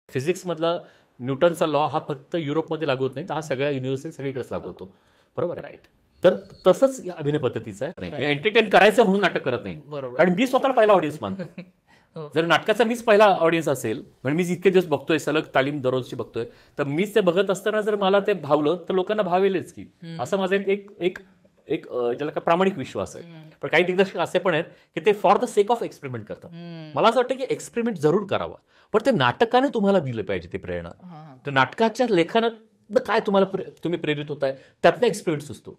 फिजिक्समधला न्यूटनचा law हा फक्त युरोपमध्ये लागू होत नाही, तर हा सगळ्या युनिव्हर्सिटी सगळीकडेच लागू होतो. बरोबर आहे. तर तसंच या अभिनय पद्धतीचं आहे. एंटरटेन करायचं म्हणून नाटक करत नाही, बरोबर. कारण मी स्वतःला पहिला ऑडियन्स मानतो. हो. जर नाटकाचा मीच पहिला ऑडियन्स असेल, म्हणजे मी इतके दिवस बघतोय, सलग तालीम दररोजची बघतोय, तर मीच ते बघत असताना जर मला ते भावलं तर लोकांना भावेलच की. असं माझं एक एक एक ज्याला काय प्रामाणिक विश्वास आहे. पण काही दिग्दर्शक असे पण आहेत की ते for the sake of experiment करतात. मला असं वाटतं की एक्सपेरिमेंट जरूर करावा, पण ते नाटकाने तुम्हाला दिलं पाहिजे ती प्रेरणा. तर नाटकाच्या लेखनात काय तुम्ही प्रेरित होताय, त्यातनं एक्सपेरिमेंट सुचतो.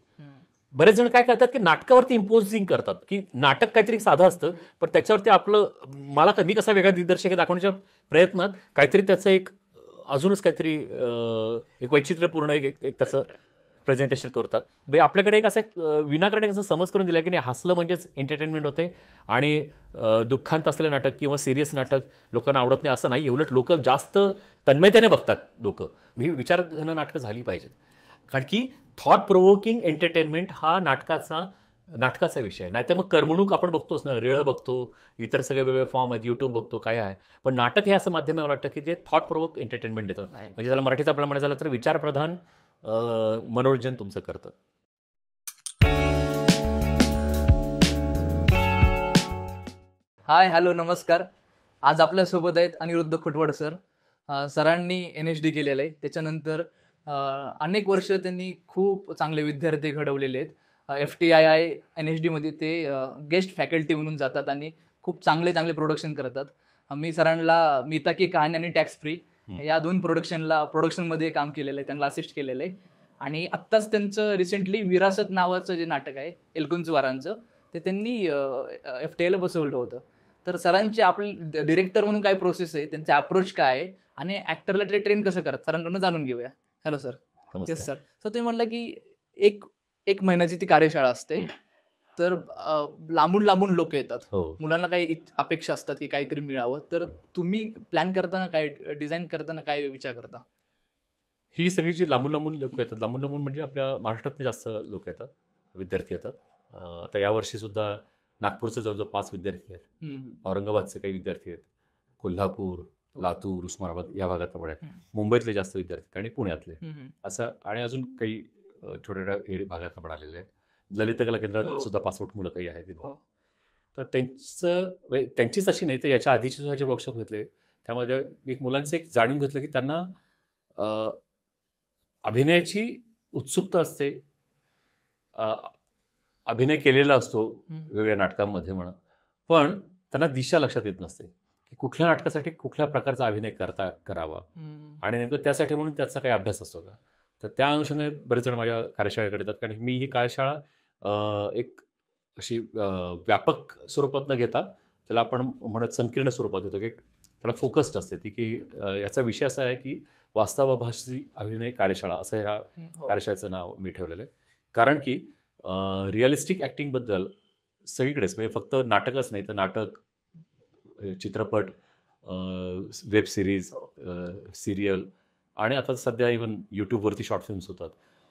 बरेच जण काय करतात की नाटकावरती इम्पोजिंग करतात, की नाटक काहीतरी साधं असतं, पण त्याच्यावरती आपलं मी कसा वेगळा दिग्दर्शक आहे दाखवण्याच्या प्रयत्नात काहीतरी त्याचं एक अजूनच काहीतरी एक वैचित्र्यपूर्ण एक त्याचं प्रेझेंटेशन करतात. आपल्याकडे एक असं विनाकारण एक असं समज करून दिला की नाही, हसलं म्हणजेच एंटरटेनमेंट होते आणि दुःखांत असलेलं नाटक किंवा सिरियस नाटक लोकांना आवडत नाही असं नाही. उलट लोक जास्त तन्मयतेने बघतात. ही विचारधन नाटकं झाली पाहिजेत, कारण की थॉट प्रोव्होकिंग एंटरटेनमेंट हा नाटकाचा विषय आहे. नाहीतर मग करमणूक आपण बघतोच ना, रेळ बघतो, इतर सगळे वेगवेगळे फॉर्म आहेत, युट्यूब बघतो, काय आहे. पण नाटक हे असं माध्यम मला वाटतं की जे थॉट प्रोव्होक एंटरटेनमेंट देतं, म्हणजे त्याला मराठीत आपल्याला म्हणायचं झालं तर विचारप्रधान मनोरंजन तुमचं करतं. हाय, हॅलो, नमस्कार. आज आपल्यासोबत आहेत अनिरुद्ध खुटवड सर. सरांनी NSD केलेलं आहे. त्याच्यानंतर अनेक वर्ष त्यांनी खूप चांगले विद्यार्थी घडवलेले आहेत. FTII NSD मध्ये ते गेस्ट फॅकल्टी म्हणून जातात आणि खूप चांगले प्रोडक्शन करतात. मी सरांना मीता की कहाणी आणि टॅक्स फ्री या 2 प्रोडक्शनमध्ये काम केलेलं आहे, त्यांना असिस्ट केलेलं आहे. आणि आत्ताच त्यांचं रिसेंटली विरासत नावाचं जे नाटक आहे एलकुंचवारांचं, ते त्यांनी FTIला बसवलं होतं. तर सरांची आपली डिरेक्टर म्हणून काय प्रोसेस आहे, त्यांचा अप्रोच काय आहे आणि ऍक्टरला ते ट्रेन कसं करतात सरांकडून जाणून घेऊया. Hello sir. Yes sir. Sir, तुम्ही म्हटलं की एक एक महिन्याची ती कार्यशाळा असते, तर लांबून लोक येतात. मुलांना काही अपेक्षा असतात की काहीतरी मिळावं, तर तुम्ही प्लॅन करताना काय, डिझाईन करताना काय विचार करता? ही सगळी जी लांबून लोक येतात, लांबून म्हणजे आपल्या महाराष्ट्रातले जास्त लोक येतात, विद्यार्थी येतात. तर यावर्षी सुद्धा नागपूरचे जवळजवळ 5 विद्यार्थी आहेत, औरंगाबादचे काही विद्यार्थी आहेत, कोल्हापूर, लातूर, उस्मानाबाद या भागात पण आहेत, मुंबईतले जास्त विद्यार्थी आणि पुण्यातले असं, आणि अजून काही छोट्या भागात पण आलेले आहेत. ललित कला केंद्रात सुद्धा पासपोर्ट मुलं काही आहेत तिथे. तर त्यांचीच अशी नाही, तर याच्या आधीचे सुद्धा जे वर्कशॉप घेतले त्यामध्ये एक मुलांचं एक जाणून घेतलं की त्यांना अभिनयाची उत्सुकता असते, अभिनय केलेला असतो वेगवेगळ्या नाटकांमध्ये म्हणा, पण त्यांना दिशा लक्षात येत नसते की कुठल्या नाटकासाठी कुठल्या प्रकारचा अभिनय करावा, आणि नेमकं त्यासाठी म्हणून त्याचा काही अभ्यास असतो का. तर त्या अनुषंगाने बरेच जण माझ्या कार्यशाळेकडे येतात, कारण मी ही कार्यशाळा एक अशी व्यापक स्वरूपात न घेता त्याला आपण म्हणत संकीर्ण स्वरूपात येतो, की त्याला फोकस्ड असते ती, की याचा विषय असा आहे की वास्तवाभासी अभिनय कार्यशाळा असं ह्या कार्यशाळेचं नाव मी ठेवलेलं आहे. कारण की रिअलिस्टिक ॲक्टिंगबद्दल सगळीकडेच, म्हणजे फक्त नाटकच नाही तर नाटक, चित्रपट, वेब सिरीज, सिरियल, आणि आता सध्या इव्हन यूट्यूबवरती शॉर्ट फिल्म्स होतात.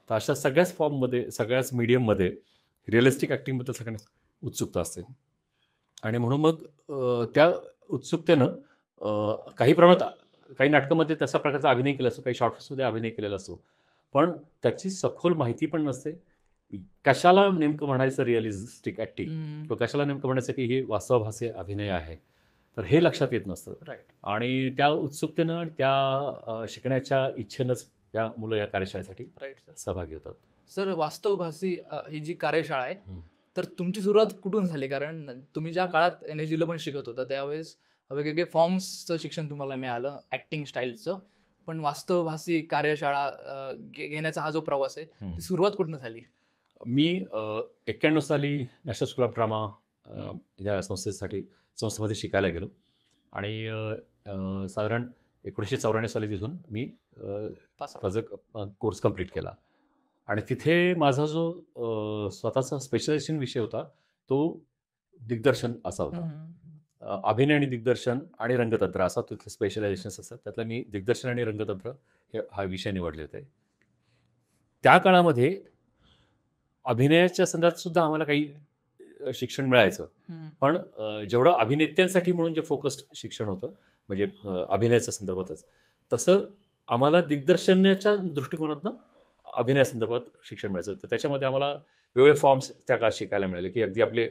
तर अशा सगळ्याच फॉर्ममध्ये, सगळ्याच मीडियममध्ये रिअलिस्टिक ॲक्टिंगबद्दल सगळ्यांना उत्सुकता असते. आणि म्हणून मग त्या उत्सुकतेनं काही प्रमाणात काही नाटकामध्ये तशा प्रकारचा अभिनय केला असतो, काही शॉर्ट फिल्म्समध्ये अभिनय केलेला असतो, पण त्याची सखोल माहिती पण नसते. कशाला नेमकं म्हणायचं रिअलिस्टिक ॲक्टिंग, किंवा कशाला नेमकं म्हणायचं की हे वास्तवाभासी अभिनय आहे, तर हे लक्षात येत नसतं. राईट. आणि त्या उत्सुकतेनं आणि त्या शिकण्याच्या इच्छेनंच त्या मुलं या कार्यशाळेसाठी सहभागी होतात. सर, वास्तवभासी ही जी कार्यशाळा आहे, तर तुमची सुरुवात कुठून झाली? कारण तुम्ही ज्या काळात NSDला पण शिकत होता त्यावेळेस वेगवेगळे फॉर्म्सचं शिक्षण तुम्हाला मिळालं ॲक्टिंग स्टाईलचं, पण वास्तवभासी कार्यशाळा घेण्याचा हा जो प्रवास आहे, ती सुरुवात कुठून झाली? मी 91 साली नॅशनल स्कूल ऑफ ड्रामा या संस्थेमध्ये शिकायला गेलो, आणि साधारण 1994 साली तिथून मी माझं कोर्स कंप्लीट केला. आणि तिथे माझा जो स्वतःचा स्पेशलायझेशन विषय होता तो दिग्दर्शन असा होता. अभिनय आणि दिग्दर्शन आणि रंगतंत्र असा तिथे स्पेशलायझेशन्स असतात. त्यातला मी दिग्दर्शन आणि रंगतंत्र हा विषय निवडले होते. त्या काळामध्ये अभिनयाच्या संदर्भात सुद्धा आम्हाला काही शिक्षण मिळायचं, पण जेवढं अभिनेत्यांसाठी म्हणून जे फोकस्ड शिक्षण होतं, म्हणजे अभिनयाच्या संदर्भातच, तसं आम्हाला दिग्दर्शनाच्या दृष्टिकोनातनं अभिनयासंदर्भात शिक्षण मिळायचं. तर त्याच्यामध्ये आम्हाला वेगवेगळे फॉर्म्स त्या काळात शिकायला मिळाले, की अगदी आपले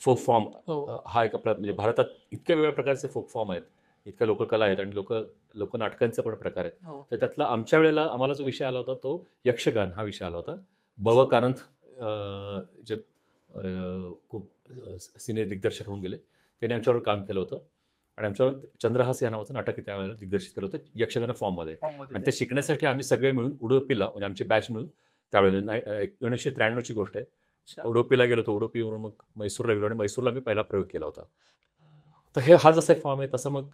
फोक फॉर्म हो. हा एक आपला म्हणजे भारतात इतक्या वेगळ्या प्रकारचे फोक फॉर्म आहेत, इतक्या लोककला आहेत आणि लोकनाटकांचे पण प्रकार आहेत. हो. तर त्यातला आमच्या वेळेला आम्हाला जो विषय आला होता तो यक्षगान हा विषय आला होता. बव कारंथ जे खूप सिने दिग्दर्शक होऊन गेले, त्यांनी आमच्यावर काम केलं होतं आणि आमच्यावर चंद्रहास या नावाचं नाटक त्यावेळेला दिग्दर्शित केलं होतं यक्षगान फॉर्ममध्ये. आणि ते शिकण्यासाठी आम्ही सगळे मिळून उडुपीला म्हणजे आमची बॅच मिळून त्यावेळेला 1993ची गोष्ट आहे. उडुपीला गेलो होतो. उडुपीवरून मग मैसूरला गेलो आणि मैसूरला मी पहिला प्रयोग केला होता. तर हा जसा फॉर्म आहे तसं मग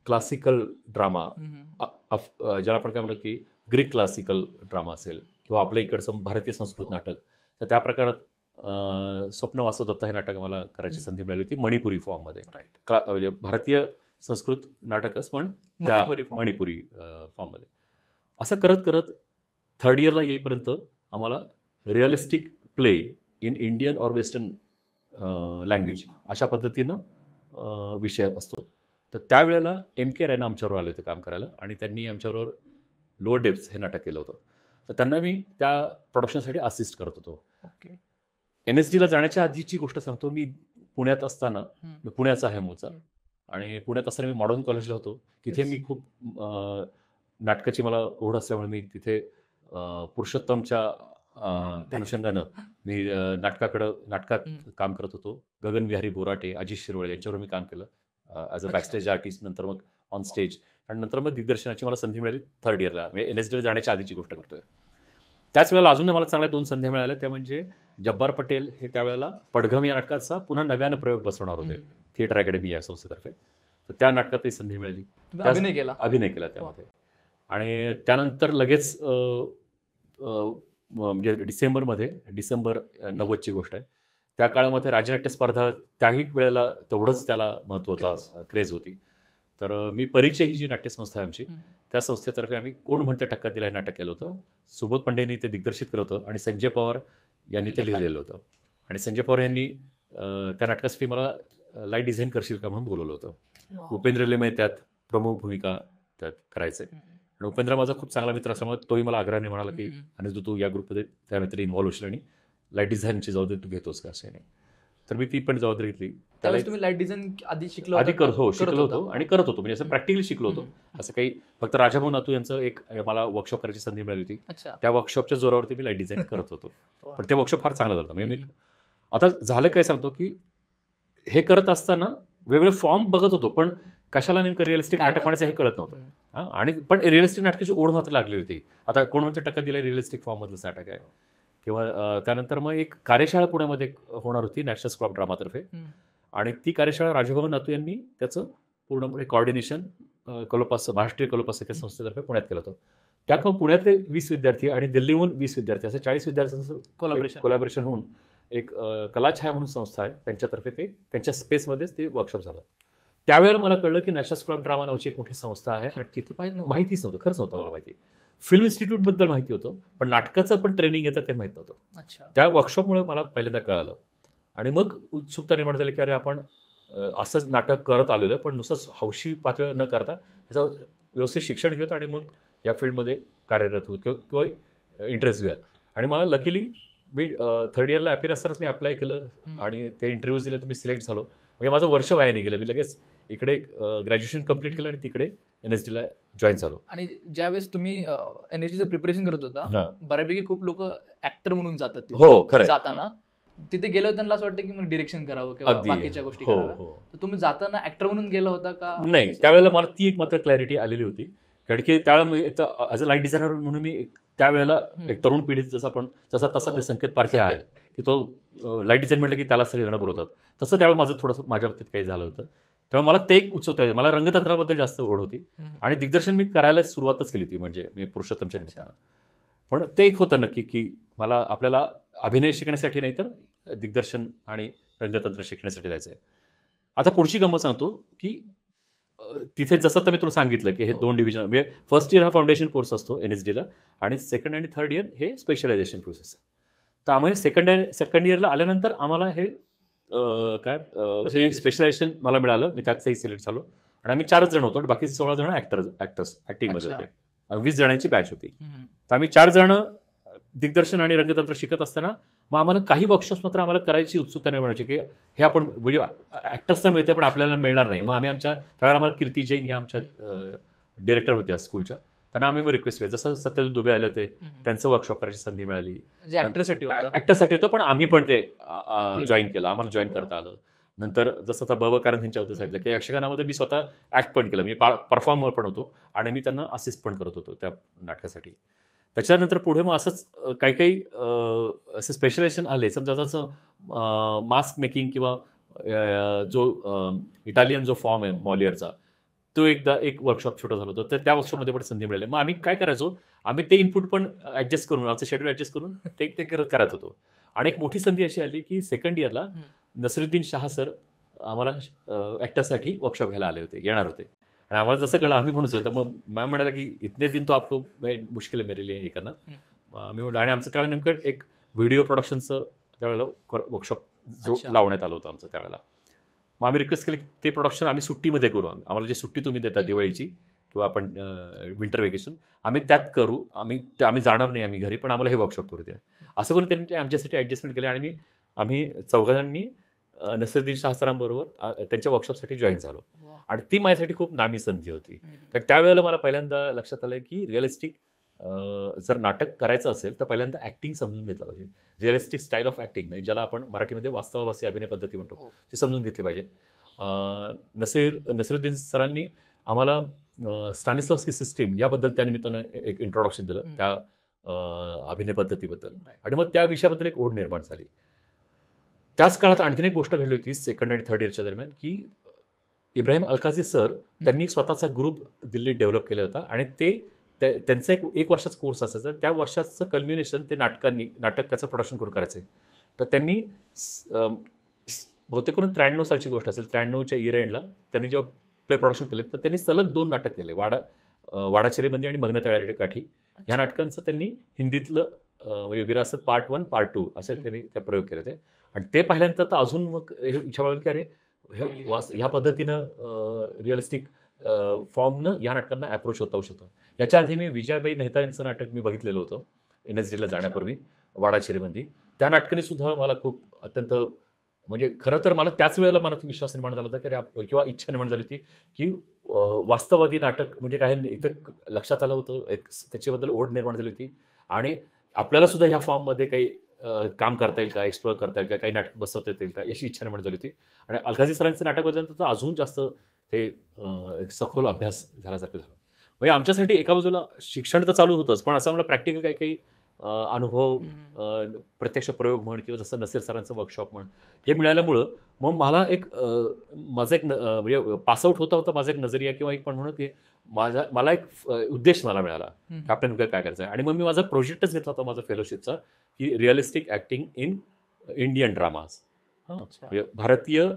क्लासिकल ड्रामा ज्याला आपण काय म्हणतो की ग्रीक क्लासिकल ड्रामा असेल किंवा आपल्या इकडचं भारतीय संस्कृत नाटक, तर त्या प्रकारात स्वप्न वासव दत्ता हे नाटक मला करायची संधी मिळाली होती मणिपुरी फॉर्ममध्ये. म्हणजे भारतीय संस्कृत नाटकच पण त्या मणिपुरी फॉर्ममध्ये. असं करत करत थर्ड इयरला येईपर्यंत आम्हाला realistic play in Indian or western language अशा पद्धतीनं विषय असतो. तर त्यावेळेला MK रॅना आमच्याबरोबर आले होते काम करायला आणि त्यांनी आमच्याबरोबर लोअर डेप्स हे नाटक केलं होतं. तर त्यांना मी त्या प्रोडक्शनसाठी असिस्ट करत होतो. ओके. NSDला जाण्याच्या आधीची गोष्ट सांगतो. मी पुण्यात असताना, मी पुण्याचा आहे मूळचा आणि पुण्यात असताना मी मॉडर्न कॉलेजला होतो. तिथे मी खूप नाटकाची मला ओढ असल्यामुळे मी तिथे पुरुषोत्तमच्या अनुषंगानं मी नाटकात काम करत होतो. गगन विहारी बोराटे, अजित शिरवळे यांच्यावर मी काम केलं ॲज अ बॅकस्टेज आर्टिस्ट, नंतर मग ऑन स्टेज आणि नंतर मग दिग्दर्शनाची मला संधी मिळाली थर्ड इयरला. म्हणजे NSDला जाण्याच्या आधीची गोष्ट करतोय. त्याच वेळेला अजून मला चांगल्या 2 संध्या मिळाल्या. त्या म्हणजे जब्बार पटेल हे त्यावेळेला पडघम या नाटकाचा पुन्हा नव्यानं प्रयोग बसवणार होते थिएटर अकॅडमी या संस्थेतर्फे. तर त्या नाटकातही संधी मिळाली. अभिनय केला त्यामध्ये. आणि त्यानंतर लगेच म्हणजे डिसेंबर 90ची गोष्ट आहे. त्या काळामध्ये राज्यनाट्य स्पर्धा त्याही वेळेला तेवढंच त्याला महत्त्व होता, क्रेज होती. तर मी परिचय ही जी नाट्यसंस्था आहे आमची, त्या संस्थेतर्फे आम्ही कोण म्हणते टक्का दिला हे नाटक केलं होतं. सुबोध पांडेंनी ते दिग्दर्शित केलं होतं आणि संजय पवार यांनी ते लिहिलेलं होतं. आणि संजय पवार यांनी त्या नाटकासाठी मला लाईट डिझाईन करशील का म्हणून बोलवलं होतं. उपेंद्र लेमय त्यात प्रमुख भूमिका त्यात करायचे. आणि उपेंद्र माझा खूप चांगला मित्र असल्यामुळे तोही मला आग्रहाने म्हणाला की आणि तू या ग्रुपमध्ये त्यानंतर इन्व्हॉल्व होशील आणि लाईट डिझाईनची जबाबदारी तू घेतोस का असे नाही. तर मी ती पण जबाबदारी घेतली. त्याला तुम्ही लाईट डिझाईन आधी शिकलो होतो आणि करत होतो. म्हणजे असं प्रॅक्टिकली शिकलो होतो. असं काही फक्त राजाभाऊ नातू यांचं एक मला वर्कशॉप करायची संधी मिळाली होती. त्या वर्कशॉपच्या जोरावरती मी लाईट डिझाईन करत होतो. पण ते वर्कशॉप फार चांगलं झालं. म्हणजे मी आता झालं काय सांगतो की हे करत असताना वेगवेगळे फॉर्म बघत होतो पण कशाला नेमकं रिअलिस्टिक नाटक म्हणायचं हे कळत नव्हतं. आणि पण रिअलिस्टिक नाटकाची ओढ मात्र लागली होती. आता कोण म्हणते टक्का दिला रिअलिस्टिक फॉर्ममधलंच नाटक आहे किंवा त्यानंतर मग एक कार्यशाळा पुण्यामध्ये होणार होती नॅशनल स्कॉप ड्रामातर्फे आणि ती कार्यशाळा राजाभाऊ नातू यांनी त्याचं पूर्णपणे कॉर्डिनेशन महाराष्ट्रीय कलोपास संस्थेतर्फे पुण्यात केलं होतं. त्यात मग पुण्यातले 20 विद्यार्थी आणि दिल्लीहून 20 विद्यार्थी असे 40 विद्यार्थ्यांचं कोलॅबरेशन होऊन एक कलाछाया म्हणून संस्था आहे त्यांच्यातर्फे ते त्यांच्या स्पेसमध्येच ते वर्कशॉप झालं. त्यावेळेला मला कळलं की नॅशनल स्कॉप ड्रामा नावाची एक मोठी संस्था आहे आणि तिथे माहितीच नव्हतं, खरंच नव्हतं मला माहिती. फिल्म इन्स्टिट्यूटबद्दल माहिती होतं पण नाटकाचं पण ट्रेनिंग येतं ते माहीत नव्हतं. त्या वर्कशॉपमुळे मला पहिल्यांदा कळालं आणि मग उत्सुकता निर्माण झाली की अरे आपण असंच नाटक करत आलेलं पण नुसतंच हौशी पातळ न करता त्याचं व्यवस्थित शिक्षण घेत आणि मग या फील्डमध्ये कार्यरत होत किंवा इंटरेस्ट घेऊयात. आणि मला लकीली मी थर्ड इयरला अपियर असतानाच मी अप्लाय केलं आणि ते इंटरव्ह्यूज दिले तर मी सिलेक्ट झालो. म्हणजे माझं वर्ष वाया नाही गेलं. मी लगेच इकडे ग्रॅज्युएशन कम्प्लीट केलं आणि तिकडे NSDला जॉईन झालो. आणि ज्यावेळेस तुम्ही NSDचं प्रिपरेशन करत होता बऱ्यापैकी खूप लोक ऍक्टर म्हणून जातात. हो खरं. जाताना तिथे गेल्यावर त्यांना असं वाटतं की मग डिरेक्शन करावं किंवा बाकीच्या गोष्टी कराव्या. तर तुम्ही जाताना ऍक्टर म्हणून गेला होता का? नाही, त्यावेळेला मला ती एक मात्र क्लॅरिटी आलेली होती. कारण की त्यावेळेला ॲज अ लाईट डिझायनर म्हणून मी त्यावेळेला एक तरुण पिढीत जसा तसा ते संकेत पारखे आहे की तो लाईट डिझाईन म्हटलं की त्याला सगळे जण बोलवतात. तसं त्यावेळेला माझं थोडंसं माझ्या बाबतीत काही झालं होतं. तेव्हा मला ते एक उत्सुकता आहे. मला रंगतंत्राबद्दल जास्त ओढ होती आणि दिग्दर्शन मी करायला सुरुवातच केली होती म्हणजे मी पुरुषोत्तमच्या निमित्तानं. पण ते एक होतं नक्की की मला आपल्याला अभिनय शिकण्यासाठी नाही तर दिग्दर्शन आणि रंगतंत्र शिकण्यासाठी जायचं आहे. आता पुढची गंमत सांगतो की तिथे जसं तर मी तुला सांगितलं की हे 2 डिव्हिजन म्हणजे फर्स्ट इयर हा फाउंडेशन कोर्स असतो NSDला आणि सेकंड आणि थर्ड इयर हे स्पेशलायझेशन प्रोसेस. तर आम्ही सेकंड इयरला आल्यानंतर आम्हाला हे स्पेशलायझेशन मला मिळालं. मी त्यातही सिलेक्ट झालो आणि आम्ही 4च जण होतो आणि बाकी 16 जण ऍक्टर्स ऍक्टिंगमध्ये अच्छा. होते. 20 जणांची बॅच होती. तर आम्ही 4 जण दिग्दर्शन आणि रंगतंत्र शिकत असताना मग आम्हाला काही वर्कशॉप्स मात्र आम्हाला करायची उत्सुकता नाही म्हणायची की हे आपण म्हणजे ऍक्टर्सना मिळते पण आपल्याला मिळणार नाही. मग आम्ही त्यावेळेला आम्हाला कीर्ती जैन या आमच्या डिरेक्टर होत्या स्कूलच्या, त्यांना आम्ही रिक्वेस्ट केली. जसं सत्यजित दुबे आले होते त्यांचं वर्कशॉप करायची संधी मिळाली. म्हणजे ऍक्टरसाठी होतं. ऍक्टरसाठी होतं पण आम्ही पण ते जॉईन केलं, आम्हाला जॉईन करता आलं. नंतर जसं आता बब कारण यांच्या होतं सांगितलं की यक्षगानामध्ये मी स्वतः ऍक्ट पण केलं, मी परफॉर्मर पण होतो आणि मी त्यांना असिस्ट पण करत होतो त्या नाटकासाठी. त्याच्यानंतर पुढे मग असंच काही काही असे स्पेशलायझेशन आले. समजा जसं मास्क मेकिंग किंवा जो इटालियन जो फॉर्म आहे मॉलियरचा, तो एकदा एक वर्कशॉप छोटं झालं होतं, तर त्या वर्कशॉपमध्ये पण संधी मिळाली. मग आम्ही काय करायचो, आम्ही ते इनपुट पण ऍडजस्ट करून आमचं शेड्यूल ऍडजस्ट करून ते करत होतो. आणि एक मोठी संधी अशी आली की सेकंड इयरला नसिरुद्दीन शाह सर आम्हाला ऍक्टरसाठी वर्कशॉप घ्यायला आले होते, येणार होते. आणि आम्हाला जसं कळलं आम्ही म्हणतो, तर मग मॅम म्हणाला की इतने दिन तो आपको मुश्किल आहे मेरे लिए हे करणार. आम्ही म्हणलं आणि आमचं त्यावेळेला नेमकं एक व्हिडिओ प्रोडक्शनचं त्यावेळेला वर्कशॉप जो लावण्यात आलं होतं आमचं त्यावेळेला. मग आम्ही रिक्वेस्ट केली की ते प्रोडक्शन आम्ही सुट्टीमध्ये करू. आम्हाला जी सुट्टी तुम्ही देता दिवाळीची किंवा आपण विंटर वेकेशन आम्ही त्यात करू. आम्ही जाणार नाही आम्ही घरी, पण आम्हाला हे वर्कशॉप करू द्या. असं करून त्यांनी आमच्यासाठी ॲडजस्टमेंट केले आणि आम्ही चौघांनी नसिरुद्दीन शाह सरांबरोबर त्यांच्या वर्कशॉपसाठी जॉईन झालो. आणि ती माझ्यासाठी खूप नामी संधी होती. तर त्यावेळेला मला पहिल्यांदा लक्षात आलं की रिअलिस्टिक जर नाटक करायचं असेल तर पहिल्यांदा ॲक्टिंग समजून घेतलं पाहिजे. रिअलिस्टिक स्टाईल ऑफ ॲक्टिंग नाही, ज्याला आपण मराठीमध्ये वास्तवाभासी अभिनय पद्धती म्हणतो, ते समजून घेतली पाहिजे. नसिरुद्दीन सरांनी आम्हाला स्टॅनिस्लॉव्स्की सिस्टीम याबद्दल त्या निमित्तानं एक इंट्रोडक्शन दिलं त्या अभिनय पद्धतीबद्दल. आणि मग त्या विषयाबद्दल एक ओढ निर्माण झाली. त्याच काळात आणखीन एक गोष्ट घडली होती सेकंड आणि थर्ड इयरच्या दरम्यान की इब्राहिम अलकाझी सर त्यांनी स्वतःचा ग्रुप दिल्लीत डेव्हलप केला होता आणि त्यांचा एक वर्षाचा कोर्स असायचा. त्या वर्षाचं कल्म्युनेशन ते नाटक त्याचं प्रोडक्शन करून करायचं. तर त्यांनी बहुतेक करून 93 सालची गोष्ट असेल, 93च्या इयर एंडला त्यांनी जेव्हा प्ले प्रोडक्शन केले तर त्यांनी सलग 2 नाटक केले, वाडाचिरेबंदी आणि मग्न तळ्याची काठी. ह्या नाटकांचं त्यांनी हिंदीतलं विरासत पार्ट 1 पार्ट 2 असे त्यांनी ते प्रयोग केले होते. आणि ते पाहिल्यानंतर तर अजून मग हे इच्छा वाटली की अरे ह्या पद्धतीनं रिअलिस्टिक फॉर्मनं या नाटकांना अप्रोच होता येऊ शकतो. याच्या आधी मी विजयाबाई मेहता यांचं नाटक मी बघितलेलं होतं NSDला जाण्यापूर्वी, वाडाचिरेबंदी. त्या नाटकाने सुद्धा मला खूप अत्यंत म्हणजे खरं तर मला त्याच वेळेला मनात विश्वास निर्माण झाला होता की किंवा इच्छा निर्माण झाली होती की वास्तववादी नाटक म्हणजे काय इथं लक्षात आलं होतं, त्याच्याबद्दल ओढ निर्माण झाली होती. आणि आपल्याला सुद्धा ह्या फॉर्ममध्ये काही काम करता येईल का, एक्सप्लोअर करता येईल का, काही नाटक बसवता येतील का, याची इच्छा निर्माण झाली होती. आणि अलकाझी सरांचं नाटक बदलल्यानंतर अजून जास्त ते सखोल अभ्यास झाल्यासारखं झालं. म्हणजे आमच्यासाठी एका बाजूला शिक्षण तर चालू होतंच, पण असं मला प्रॅक्टिकल काही काही अनुभव, प्रत्यक्ष प्रयोग म्हण किंवा जसं नसीर सरांचं वर्कशॉप म्हण हे मिळाल्यामुळं मग मला एक माझा एक म्हणजे पासआउट होता माझा एक नजरिया किंवा एक पण म्हणून की मला एक उद्देश मला मिळाला की आपल्याला काय करायचं आहे. आणि मग मी माझा प्रोजेक्टच घेतला होता माझा फेलोशिपचा की realistic acting in Indian dramas. भारतीय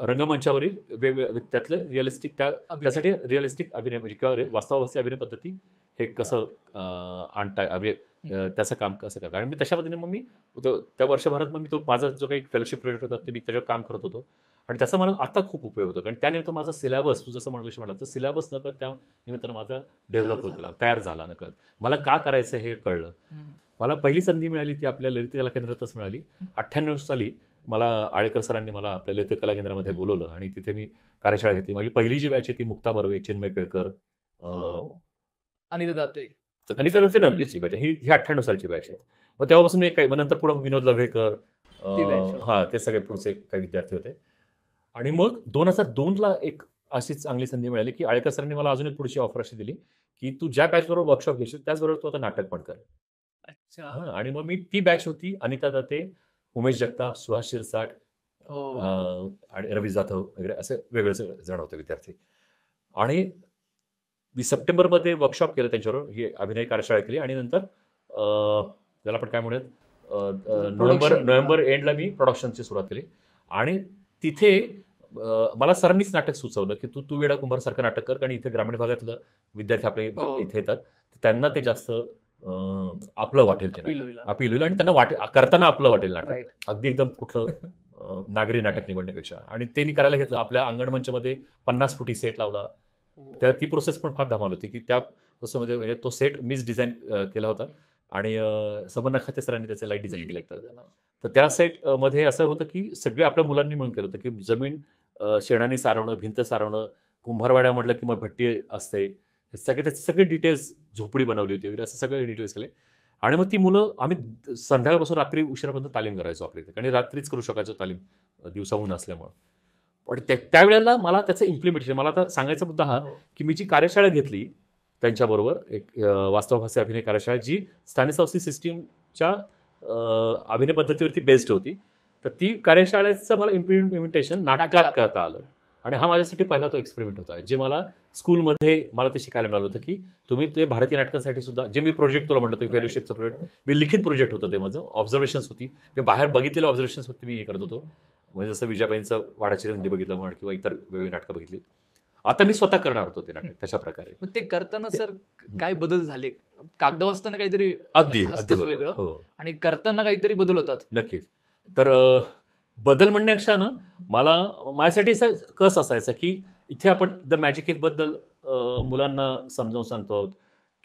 रंगमंचावरील वेगवेगळ्या त्यातलं रिअलिस्टिक त्यासाठी रिअलिस्टिक अभिनय म्हणजे किंवा वास्तवाभासी अभिनय पद्धती हे कसं आणता त्याचं काम कसं करतं. आणि मी तशा पद्धतीने मग मी त्या वर्षभरात मग मी तो माझा जो काही फेलोशिप प्रोजेक्ट होता ते मी त्याच्यावर काम करत होतो. आणि त्याचा मला आता खूप उपयोग होतो कारण त्यानिमित्त माझा सिलेबस तू जसं म्हणलं तर सिलेबस नकळत त्या निमित्तानं माझा डेव्हलप होत गेला, तयार झाला नकळत. मला का करायचं हे कळलं. मला पहिली संधी मिळाली ती आपल्या ललित कला केंद्रातच मिळाली. 98 साली मला आळेकर सरांनी मला आपल्या ललित कला केंद्रामध्ये बोलवलं आणि तिथे मी कार्यशाळा घेतली. माझी पहिली जी बॅच आहे ती मुक्ता बर्वे, चिन्मय केळकर, अनिता दाते नव्हतीची बॅच ही 98 सालची बॅच आहे. मग तेव्हापासून मी काही नंतर पुढे विनोद लव्हेकर, ते सगळे पुढचे काही विद्यार्थी होते. आणि मग 2002ला एक अशी चांगली संधी मिळाली की आळेकर सरांनी मला अजून एक पुढची ऑफर अशी दिली की तू ज्या बॅचबरोबर वर्कशॉप घेशील त्याचबरोबर तू आता नाटक पण कर. आणि मग मी ती बॅच होती अनिता दाते, उमेश जगताप, सुहास शिरसाट आणि रवी जाधव वगैरे असे वेगवेगळे जण होते विद्यार्थी. आणि मी सप्टेंबरमध्ये वर्कशॉप केलं त्यांच्याबरोबर, ही अभिनय कार्यशाळा केली. आणि नंतर त्याला आपण काय म्हणूयात नोव्हेंबर एंडला मी प्रोडक्शनची सुरुवात केली. आणि तिथे मला सरांनीच नाटक सुचवलं की तू वेडा कुंभारसारखं नाटक कर, कारण इथे ग्रामीण भागातलं विद्यार्थी आपले इथे येतात, त्यांना ते जास्त आपलं वाटेल, ते अपील होईल आणि त्यांना करताना आपलं वाटेल नाटक, अगदी एकदम कुठलं नागरी नाटक निवडण्यापेक्षा. आणि ते मी करायला घेतलं. आपल्या अंगणमंचमध्ये 50 फुटी सेट लावला. तर ती प्रोसेस पण फार धमाल होती, की त्या प्रोसेसमध्ये म्हणजे तो सेट मीच डिझाईन केला होता आणि समन्वय खाते सरांनी त्याचे लाईट डिझाईन केलं तर त्या सेटमध्ये असं होतं की सगळे आपल्या मुलांनी म्हणून केलं होतं की जमीन शेणाने सारवणं, भिंत सारवणं, कुंभारवाड्या म्हटलं की मग भट्टी असते, त्याचे सगळे डिटेल्स, झोपडी बनवली होती वगैरे, असं सगळे डिटेल्स केले. आणि मग ती मुलं आम्ही संध्याकाळपासून रात्री उशिरापर्यंत तालीम करायचो आपल्या इथे, आणि रात्रीच करू शकायचो तालीम, दिवसाहून असल्यामुळं. पण त्यावेळेला मला त्याचं इम्प्लिमेंटेशन, मला आता सांगायचा मुद्दा हा की मी जी कार्यशाळा घेतली त्यांच्याबरोबर, एक वास्तवभासी अभिनय कार्यशाळा, जी स्थानिक सिस्टीमच्या अभिनय पद्धतीवरती बेस्ड होती. तर ती कार्यशाळेचं मला इम्प्लिमेंटेशन नाटकात करता आलं. आणि हा माझ्यासाठी पहिला तो एक्सपेरिमेंट होता, जे मला स्कूलमध्ये मला ते शिकायला मिळालं होतं की तुम्ही ते भारतीय नाटकांसाठी सुद्धा, जे मी प्रोजेक्ट तुला म्हटलं होतं फेलोशिपचं प्रोजेक्ट, मी लिखित प्रोजेक्ट होतं ते माझं, ऑब्झर्वेशन्स होती, मी बाहेर बघितलेलं ऑब्झर्वेशन्स होती, मी हे करत होतो. म्हणजे जसं विजयाबाईंचं वाडाची रंगली बघितलं म्हण, किंवा इतर वेगळी नाटकं बघितली. आता मी स्वतः करणार होतो ते नाटक तशा प्रकारे. मग ते करताना सर काय बदल झाले? कागद वाचताना काहीतरी अगदी असतं वेगळं, हो, आणि करताना काहीतरी बदल होतात. नक्कीच. तर बदल म्हणण्यापेक्षा ना, मला माझ्यासाठी असं कस असायचं की इथे आपण द मॅजिक बद्दल मुलांना समजावून सांगतो,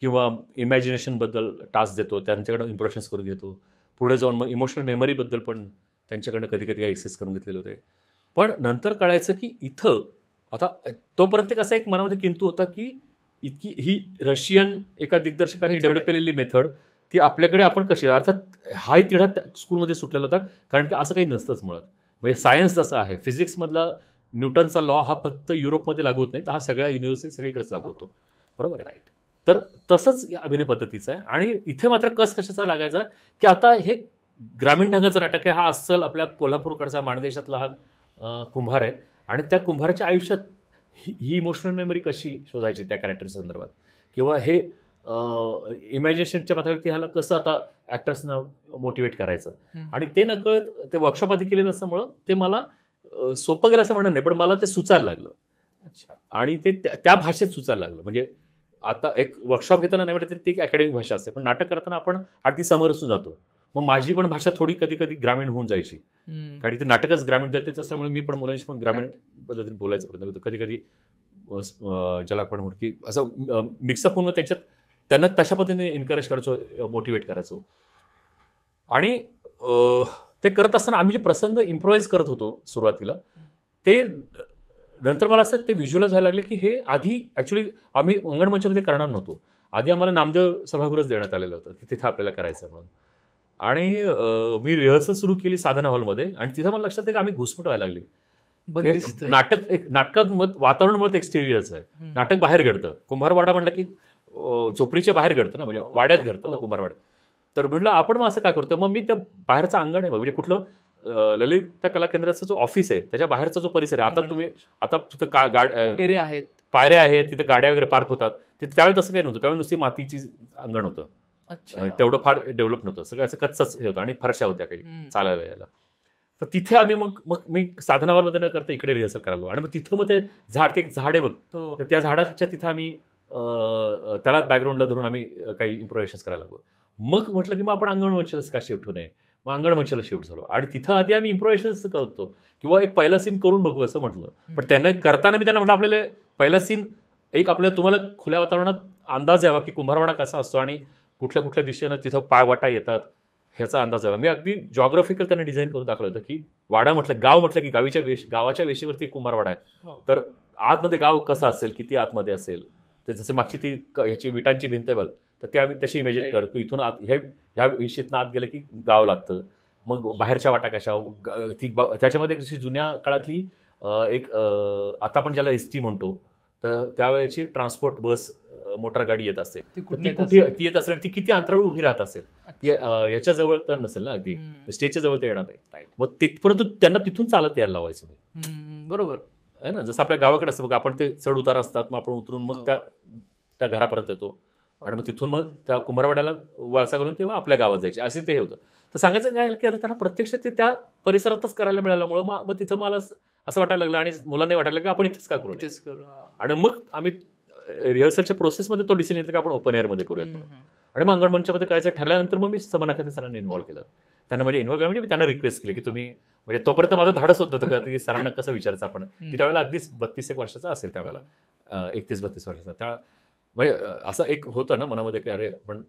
किंवा इमॅजिनेशन बद्दल टास्क देतो, त्यांच्याकडे इम्प्रेशन्स करून घेतो. पुढे जाऊन मग इमोशनल मेमरीबद्दल पण त्यांच्याकडनं कधी कधी काही एक्सेस करून घेतलेले होते. पण नंतर कळायचं की इथं आता तोपर्यंत कसा एक मनामध्ये किंतु होता की इतकी ही रशियन एका दिग्दर्शकाने डेव्हलप केलेली मेथड, ती आपल्याकडे आपण कशी, अर्थात हाही तिढा स्कूलमध्ये सुटलेला होता, कारण की असं काही नसतंच मुळात. म्हणजे सायन्स जसं आहे, फिजिक्समधला न्यूटनचा लॉ हा फक्त युरोपमध्ये लागू होत नाही, तर हा सगळ्या युनिव्हर्सिटी सगळीकडेच लागू होतो, बरोबर आहे. तर तसंच या अभिनय पद्धतीचं आहे. आणि इथे मात्र कशाचा लागायचा की आता हे ग्रामीण ढंगाचं नाटक आहे, हा अस्सल आपल्या कोल्हापूरकडचा माणदेशातला हा कुंभार आहे, आणि त्या कुंभाराच्या आयुष्यात ही इमोशनल मेमरी कशी शोधायची त्या कॅरेक्टर संदर्भात, किंवा हे इमॅजिनेशनच्या पातळीवरती ह्याला कसं आता ॲक्टर्सना मोटिवेट करायचं. आणि ते नकळत ते वर्कशॉप आधी केलेलं असल्यामुळं ते मला सोपं गेलं असं म्हणणं नाही, पण मला ते सुचायला लागलं. आणि ते त्या भाषेत सुचायला लागलं. म्हणजे आता एक वर्कशॉप घेताना नाही वाटत ती एक अकॅडमिक भाषा असते, पण नाटक करताना आपण अगदी समरसून जातो. मग माझी पण भाषा थोडी कधी कधी ग्रामीण होऊन जायची, कारण ते नाटकच ग्रामीण जाते, असल्यामुळे मी पण मुलांशी पण ग्रामीण पद्धतीने बोलायचं प्रयत्न करतो. कधी कधी ज्याला आपण म्हणतो की असं मिक्सअप होऊन त्याच्यात त्यांना तशा पद्धतीने एनकरेज करायचो, मोटिवेट करायचो. आणि ते करत असताना आम्ही जे प्रसंग इम्प्रोवाइज करत होतो सुरुवातीला, ते नंतर मला असं ते व्हिज्युअलाइज व्हायला लागले की हे आधी ॲक्च्युली आम्ही अंगणमंचामध्ये करणार नव्हतो. आधी आम्हाला नामदेव सभागृहच देण्यात आलेलं होतं की तिथं आपल्याला करायचं म्हणून. आणि मी रिहर्सल सुरू केली साधना हॉलमध्ये, आणि तिथं मला लक्षात आहे की आम्ही घुसमट व्हायला लागली. नाटक एक नाटकात वातावरण मुळात एक्सटेरियरच आहे, नाटक बाहेर घडतं. कुंभारवाडा म्हटलं की झोपडीच्या बाहेर घडतं ना, म्हणजे वाड्यात घडतं ना कुंभारवाड्यात. तर म्हटलं आपण मग असं काय करतो, मग मी त्या बाहेरचं अंगण आहे म्हणजे कुठलं ललित कला केंद्राचा जो ऑफिस आहे त्याच्या बाहेरचा जो परिसर आहे, आता तुम्ही आता तिथं एरिया आहेत, पायऱ्या आहेत, तिथे गाड्या वगैरे पार्क होतात, तिथे त्यावेळेस तसं काही नव्हतं. त्यावेळेस नुसती मातीची अंगण होतं, तेवढं फार डेव्हलप नव्हतं, सगळं असं कच्चच हे होतं, आणि फरशा होत्या काही चालायला यायला. तर तिथे आम्ही मग मी साधनावरमध्ये न करता इकडे रिहर्सल करायला, आणि मग तिथं मग ते एक झाड आहे बघ, तर त्या झाडाच्या तिथं आम्ही त्याला बॅकग्राऊंडला धरून आम्ही काही इम्प्रोव्हायशन्स करायला लागलो. मग म्हटलं की मग आपण अंगणमंचाला का शिफ्ट होऊ नये, मग अंगणमंचाला शिफ्ट झालो. आणि तिथं आधी आम्ही इम्प्रोव्हायशन्स करतो, किंवा एक पहिला सीन करून बघू असं म्हटलं. पण त्यांना करताना मी त्यांना म्हटलं आपल्याला पहिला सीन एक आपल्याला तुम्हाला खुल्या वातावरणात अंदाज यावा की कुंभारवाडा कसा असतो आणि कुठल्या कुठल्या दिशेनं तिथं पायवाटा येतात ह्याचा अंदाज यावा. मी अगदी जॉग्राफिकल त्यांना डिझाईन करून दाखवलं होतं की वाडा म्हटलं, गाव म्हटलं की गावाच्या वेशीवरती कुंभारवाडा आहे, तर आतमध्ये गाव कसं असेल, किती आतमध्ये असेल, तर जसं मागची ती ह्याची विटांची भिंत बघ, तर ते आम्ही तशी इमेजिन करतो. इथून आत ह्या विषयीतनं आत गेलं की गाव लागतं, मग बाहेरच्या वाटा कशा ती त्याच्यामध्ये कशी जुन्या काळातली एक आता आपण ज्याला एसटी म्हणतो, तर त्यावेळेची ट्रान्सपोर्ट बस मोटार गाडी येत असते, ती येत असेल, ती किती अंतरावर उभी राहत असेल, याच्या जवळ तर नसेल ना, अगदी स्टेजच्या जवळ ते येणार नाही, मग तिथपर्यंत त्यांना तिथून चालत यायला लावायचं. बरोबर आहे ना, जसं आपल्या गावाकडे असतं बघा, आपण ते चढ उतार असतात, मग आपण उतरून मग त्या घरापर्यंत येतो, आणि मग तिथून मग त्या कुंभारवाड्याला वळसा करून तेव्हा आपल्या गावात जायचे, असे ते होतं. तर सांगायचं काय की आता त्यांना प्रत्यक्ष ते त्या परिसरातच करायला मिळाल्यामुळं मग तिथं मला असं वाटायला लागलं, आणि मुलांना वाटायला लागलं की आपण इथेच का करू. आणि मग आम्ही रिहर्सलच्या प्रोसेसमध्ये तो डिसिजन घेतला की आपण ओपन एअरमध्ये करूयात. आणि मग अंगणमंचामध्ये करायचं ठरल्यानंतर मग मी समन्वय सरांना इन्व्हॉल्व्ह केलं. त्यांना म्हणजे इन्व्हॉल्व म्हणजे मी त्यांना रिक्वेस्ट केली की तुम्ही म्हणजे तोपर्यंत माझं धाडस होत होतं की सरांना कसं विचारायचं आपण, की त्यावेळेला अगदीच 32 वर्षाचा असेल त्यावेळेला, 31-32 वर्षाचा. त्या म्हणजे असं एक होतं ना मनामध्ये की अरे पण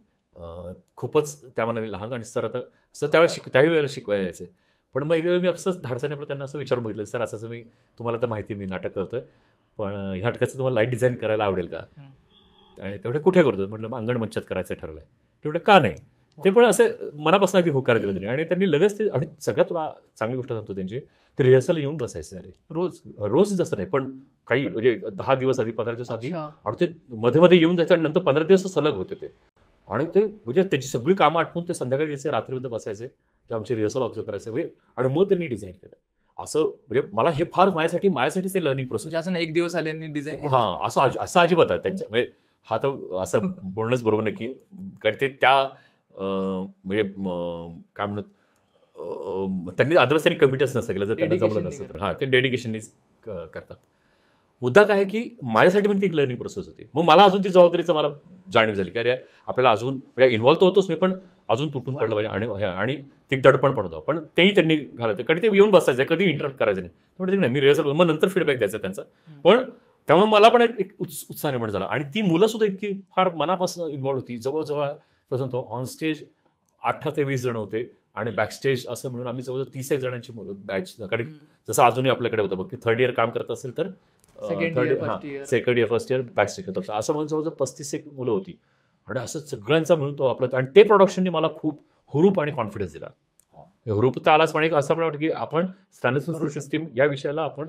खूपच त्या मनाने लहान, आणि सर आता असं त्याही वेळेला शिकवायला यायचे. पण मग एक वेळ मी असंच धाडसाने आपलं त्यांना असं विचारून बघितलं, सर असं मी, तुम्हाला तर माहिती मी नाटक करतोय, पण ह्या नाटकाचं तुम्हाला लाईट डिझाईन करायला आवडेल का? आणि तेवढे कुठे करतो म्हटलं, मग अंगण मंचात करायचं ठरलंय. तेवढं का नाही? ते पण असे मनापासून अगदी होकार दिला त्यांनी, आणि त्यांनी लगेच ते, आणि सगळ्यात तुला चांगली गोष्ट सांगतो त्यांची, ते रिहर्सल येऊन बसायचे. अरे रोज जसं नाही, पण काही म्हणजे 10 दिवस आधी, 15 दिवस आधी, आणि ते मध्ये मध्ये येऊन जायचं, आणि नंतर 15 दिवस सलग होते ते. आणि ते म्हणजे त्याची सगळी कामं आटपून ते संध्याकाळी यायचे, रात्रीमध्ये बसायचे, ते आमची रिहर्सल ऑब्झर्व करायचे म्हणजे, आणि मग त्यांनी डिझाईन केलं. असं म्हणजे मला हे फार माझ्यासाठी ते लर्निंग प्रोसेस. म्हणजे असं नाही एक दिवस आले आणि डिझाईन. हां, असं अजिबात आहे त्यांच्या, म्हणजे हा तर असं बोलणंच बरोबर नाही, की कारण ते त्या म्हणजे काय म्हणत, त्यांनी अदरवाईज त्यांनी कमिटच नसतं केलं जर त्यांना जमलं Dedication नसतं तर. हां, ते डेडिकेशननीच करतात. मुद्दा काय आहे, की माझ्यासाठी पण ती एक लर्निंग प्रोसेस होती. मग मला अजून ती जबाबदारीचं मला जाणीव झाली, की अरे आपल्याला अजून म्हणजे इन्व्हॉल्व तर होतोच मी, पण अजून तुटून पडलं पाहिजे, आणि ते दडपण पण होतं. पण तेही त्यांनी घालायचं, कारण ते येऊन बसायचे, कधी इंटरप्ट करायचं नाही. म्हणजे नाही, मी रिहर्सल मग नंतर फीडबॅक द्यायचा त्यांचा. पण त्यामुळे मला पण एक उत्साह निर्माण झाला, आणि ती मुलं सुद्धा इतकी फार मनापासून इन्व्हॉल्व होती. जवळजवळ ऑन स्टेज 18 ते 20 जण होते, आणि बॅकस्टेज असं म्हणून आम्ही जवळजवळ 30 जणांची मुलं बॅच, कारण जसं अजूनही आपल्याकडे होतं बघ, की थर्ड इयर काम करत असेल तर second second year first year backstage होतं, असं म्हणून जवळजवळ 35 एक मुलं होती. आणि असं सगळ्यांचा म्हणून तो आपला, आणि ते प्रोडक्शनने मला खूप हुरूप आणि कॉन्फिडन्स दिला. हुरूप तर आलाच, पण एक असं मला वाटतं की आपण स्थानिक सिस्टीम या विषयाला आपण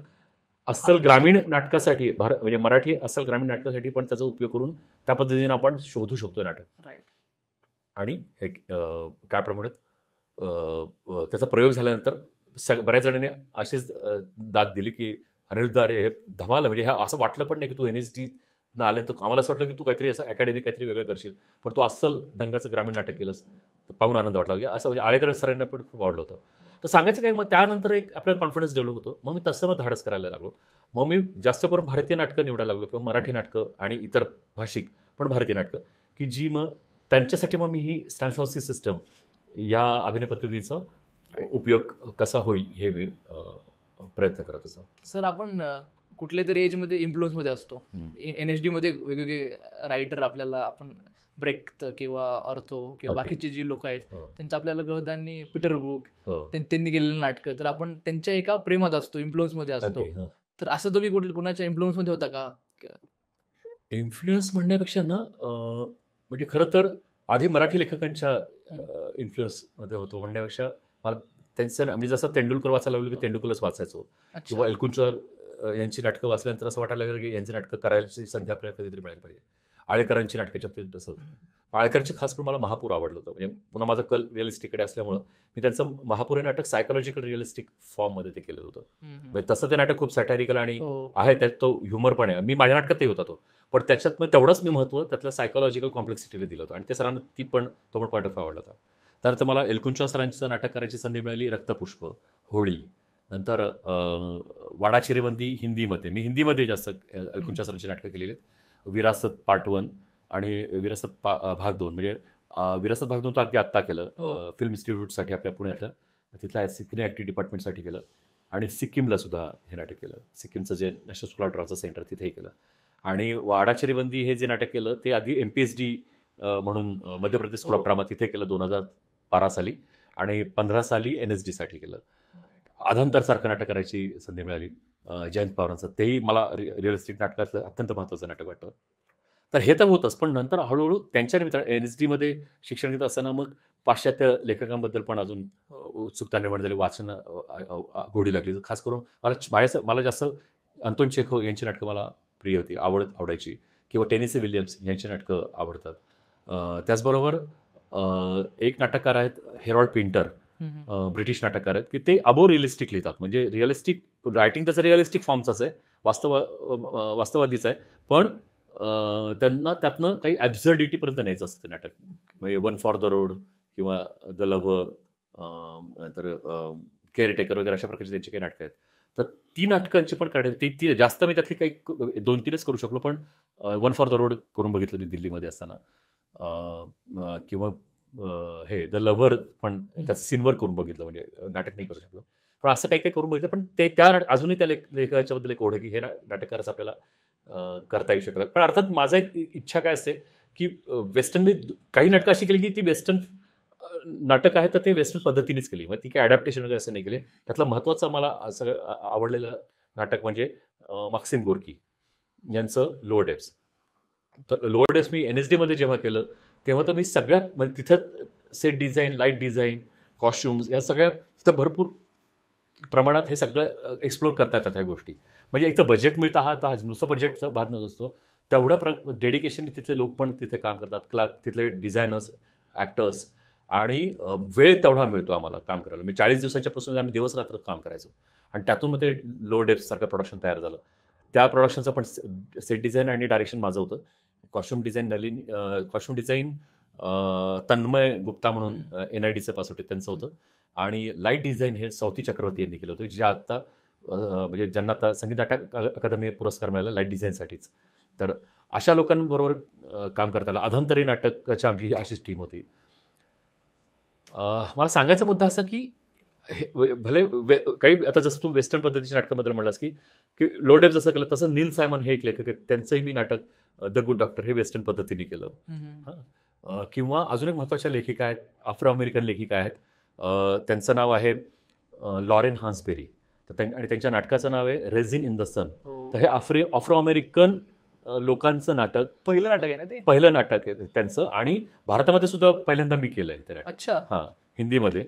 अस्सल ग्रामीण नाटकासाठी, म्हणजे मराठी अस्सल ग्रामीण नाटकासाठी पण त्याचा उपयोग करून त्या पद्धतीने आपण शोधू शकतो नाटक. राईट. आणि एक काय प्रमाणात त्याचा प्रयोग झाल्यानंतर बऱ्याच जणांनी अशीच दाद दिली, की अनिरुद्ध अरे हे धमाल, म्हणजे ह्या असं वाटलं पण नाही की तू NSD न आले, तर आम्हाला असं वाटलं की तू काहीतरी असं अकॅडमिक काहीतरी वेगळं करशील, पण तू अस्सल ढंगाचं ग्रामीण नाटक केलंस, तर पाहून आनंद वाटला. म्हणजे असं म्हणजे आळेकर सरांना पण खूप आवडलं होतं. तर सांगायचं काय, मग त्यानंतर एक आपल्याला कॉन्फिडन्स डेव्हलप होतो. मग मी तसं धाडस करायला लागलो. मग मी जास्त करून भारतीय नाटकं निवडायला लागलो, किंवा मराठी नाटकं आणि इतर भाषिक पण भारतीय नाटकं, की जी मग त्यांच्यासाठी मग मी ही स्टॅन्सॉसी सिस्टम या अभिनय पद्धतीचा उपयोग कसा होईल हे मी प्रयत्न करत असतो. सर आपण कुठल्या तरी एजमध्ये इन्फ्लुअन्समध्ये असतो. NSD मध्ये वेगवेगळे रायटर आपल्याला आपण ब्रेक्ट किंवा ऑर्थो किंवा Okay. बाकीचे जी लोक आहेत हो. त्यांचं आपल्याला गहदांनी पीटर बुक हो. त्यांनी केलेलं नाटकं, तर आपण त्यांच्या एका प्रेमात असतो, इन्फ्लुअन्समध्ये असतो. Okay, हं. तर असं तुम्ही कुणाच्या इन्फ्लुअन्समध्ये होता का? इन्फ्लुअन्स म्हणण्यापेक्षा ना, म्हणजे खरं तर आधी मराठी लेखकांच्या इन्फ्लुअन्समध्ये होतो म्हणण्यापेक्षा, मला त्यांचं म्हणजे जसं तेंडुलकर वाचायला लागलो की तेंडुलकरच वाचायचो, किंवा एलकुंचवार यांची नाटकं वाचल्यानंतर असं वाटायला लागलं की यांची नाटकं करायची संधी आपल्याला कधीतरी मिळायला पाहिजे. आळेकरांची नाटकाच्या बाबतीत तसं होतं. आळेकरांचे खास करून मला महापूर आवडलं होतं. म्हणजे पुन्हा माझं कल रिअलिस्टिककडे असल्यामुळं मी त्यांचं महापूर हे नाटक सायकोलॉजिकल रिअलिस्टिक फॉर्ममध्ये ते केलं होतं. म्हणजे तसं ते नाटक खूप सॅटारिकल आणि हो. आहे, त्यात तो ह्युमर पण आहे. मी माझ्या नाटकातही होता तो, पण त्याच्यात मग तेवढंच मी महत्त्व त्यातल्या सायकोलॉजिकल कॉम्प्लेक्सिटीला दिलं होतं, आणि ते सरांना तो पण पॉईंट ऑफ आवडला होता. त्यानंतर मला एलकुंचवार सरांचं नाटक करायची संधी मिळाली, रक्तपुष्प, होळी. नंतर वाडा चिरेबंदी हिंदीमध्ये, मी हिंदीमध्ये जास्त एलकुंचवार सरांची नाटकं केलेली आहेत. विरासत पार्ट 1 आणि विरासत भाग 2, म्हणजे विरासत भाग 2 तर अगदी आत्ता केलं, फिल्म इन्स्टिट्यूटसाठी आपल्या पुण्यातलं, तिथल्या सिक्किम ॲक्टिव्ह डिपार्टमेंटसाठी केलं, आणि सिक्कीमला सुद्धा हे नाटक केलं. सिक्कीमचं जे नॅशनल स्कूल ऑफ ड्रामाचं सेंटर तिथेही केलं. आणि वाडा चिरेबंदी हे जे नाटक केलं ते आधी MPSD म्हणून Madhya Pradesh school of drama तिथे केलं 2012 साली, आणि 15 साली NSDसाठी केलं. अधांतरसारखं नाटक करायची संधी मिळाली जयंत पवारांचं, तेही मला रिअलिस्टिक नाटकातलं अत्यंत महत्त्वाचं नाटक वाटतं. तर हे तर होतंच, पण नंतर हळूहळू त्यांच्या निमित्तानं NSDमध्ये शिक्षण घेत असताना मग पाश्चात्य लेखकांबद्दल पण अजून उत्सुकता निर्माण झाली, वाचन गोडी लागली. खास करून मला जास्त अंतोन चेखव यांची नाटकं मला प्रिय होती, आवडायची, किंवा टेनेसी विल्यम्स यांची नाटकं आवडतात. त्याचबरोबर एक नाटककार आहेत हेरॉल्ड पिंटर, ब्रिटिश नाटककार आहेत, की ते रिअलिस्टिक लिहितात. म्हणजे रिअलिस्टिक रायटिंग त्याचं रिअलिस्टिक फॉर्मचंच आहे, वास्तवादीच आहे, पण त्यांना त्यातनं काही ॲब्सर्डिटीपर्यंत न्यायचं असतं ते नाटक. म्हणजे वन फॉर द रोड किंवा द लव्हर, नंतर केअरटेकर वगैरे अशा प्रकारची त्यांची काही नाटकं आहेत. तर ती नाटकांची पण काढायची, ती जास्त मी त्यातली काही 2-3च करू शकलो, पण वन फॉर द रोड करून बघितलं मी दिल्लीमध्ये असताना, किंवा हे द लव्हर पण त्याचं सीनवर करून बघितलं, म्हणजे नाटक नाही करू शकलो. पण असं काही काही करून बघितलं, पण ते त्या अजूनही त्या लेखकाच्या बद्दल एक ओढ आहे की हे नाटककारच आपल्याला करता येऊ शकतात. पण अर्थात माझा एक इच्छा काय असते की वेस्टर्न काही नाटकं अशी केली की ती वेस्टर्न नाटक आहे तर ते वेस्टर्न पद्धतीनेच केली, मग ती काही अडॅप्टेशन वगैरे असं नाही केले. त्यातलं महत्त्वाचं मला असं आवडलेलं नाटक म्हणजे मॅक्सिम गोर्की यांचं लोअर डेप्स. तर लोअर डेप्स मी NSD मध्ये जेव्हा केलं तेव्हा तर मी सगळ्यात म्हणजे तिथं set design, light design, costumes या सगळ्या तिथं भरपूर प्रमाणात हे सगळं एक्सप्लोर करता येतात ह्या गोष्टी. म्हणजे एक तर बजेट मिळतं, हा नुसतं बजेटचा भाग नसतो, तेवढ्या डेडिकेशन तिथले लोक पण तिथे काम करतात, तिथले डिझायनर्स, ॲक्टर्स, आणि वेळ तेवढा मिळतो आम्हाला काम करायला. मी 40 दिवसाच्या पासून आम्ही दिवस रात्र काम करायचो आणि त्यातून मग ते लो डेप्थ सारखं प्रोडक्शन तयार झालं. त्या प्रोडक्शनचं पण सेट डिझाईन आणि डायरेक्शन माझं होतं. कॉस्ट्युम डिझाईन तन्मय गुप्ता म्हणून NIDचं पास होते त्यांचं होतं, आणि लाईट डिझाईन हे स्वाती चक्रवर्ती यांनी केलं होतं, जे आता म्हणजे ज्यांना आता संगीत नाटक अकादमी पुरस्कार मिळाला लाईट डिझाईनसाठीच. तर अशा लोकांबरोबर काम करता आलं. अधंतरी नाटकाची आमची अशीच टीम होती. मला सांगायचा मुद्दा असा की भले काही आता जसं तू वेस्टर्न पद्धतीच्या नाटकाबद्दल म्हणलास की लो डेप्थ जसं केलं तसं नील सायमन हे एक लेखक आहेत, त्यांचंही मी नाटक द गुड डॉक्टर हे वेस्टर्न पद्धतीने केलं. किंवा अजून एक महत्त्वाच्या लेखिका आहेत, आफ्रो अमेरिकन लेखिका आहेत, त्यांचं नाव आहे लॉरेन हान्सबेरी, आणि त्यांच्या नाटकाचं नाव आहे रेझिन इन द सन. तर हे आफ्रो अमेरिकन लोकांचं नाटक, पहिलं नाटक आहे ना ते? पहिलं नाटक आहे त्यांचं, आणि भारतामध्ये सुद्धा पहिल्यांदा मी केलंय ते नाटक. अच्छा. हां, हिंदीमध्ये.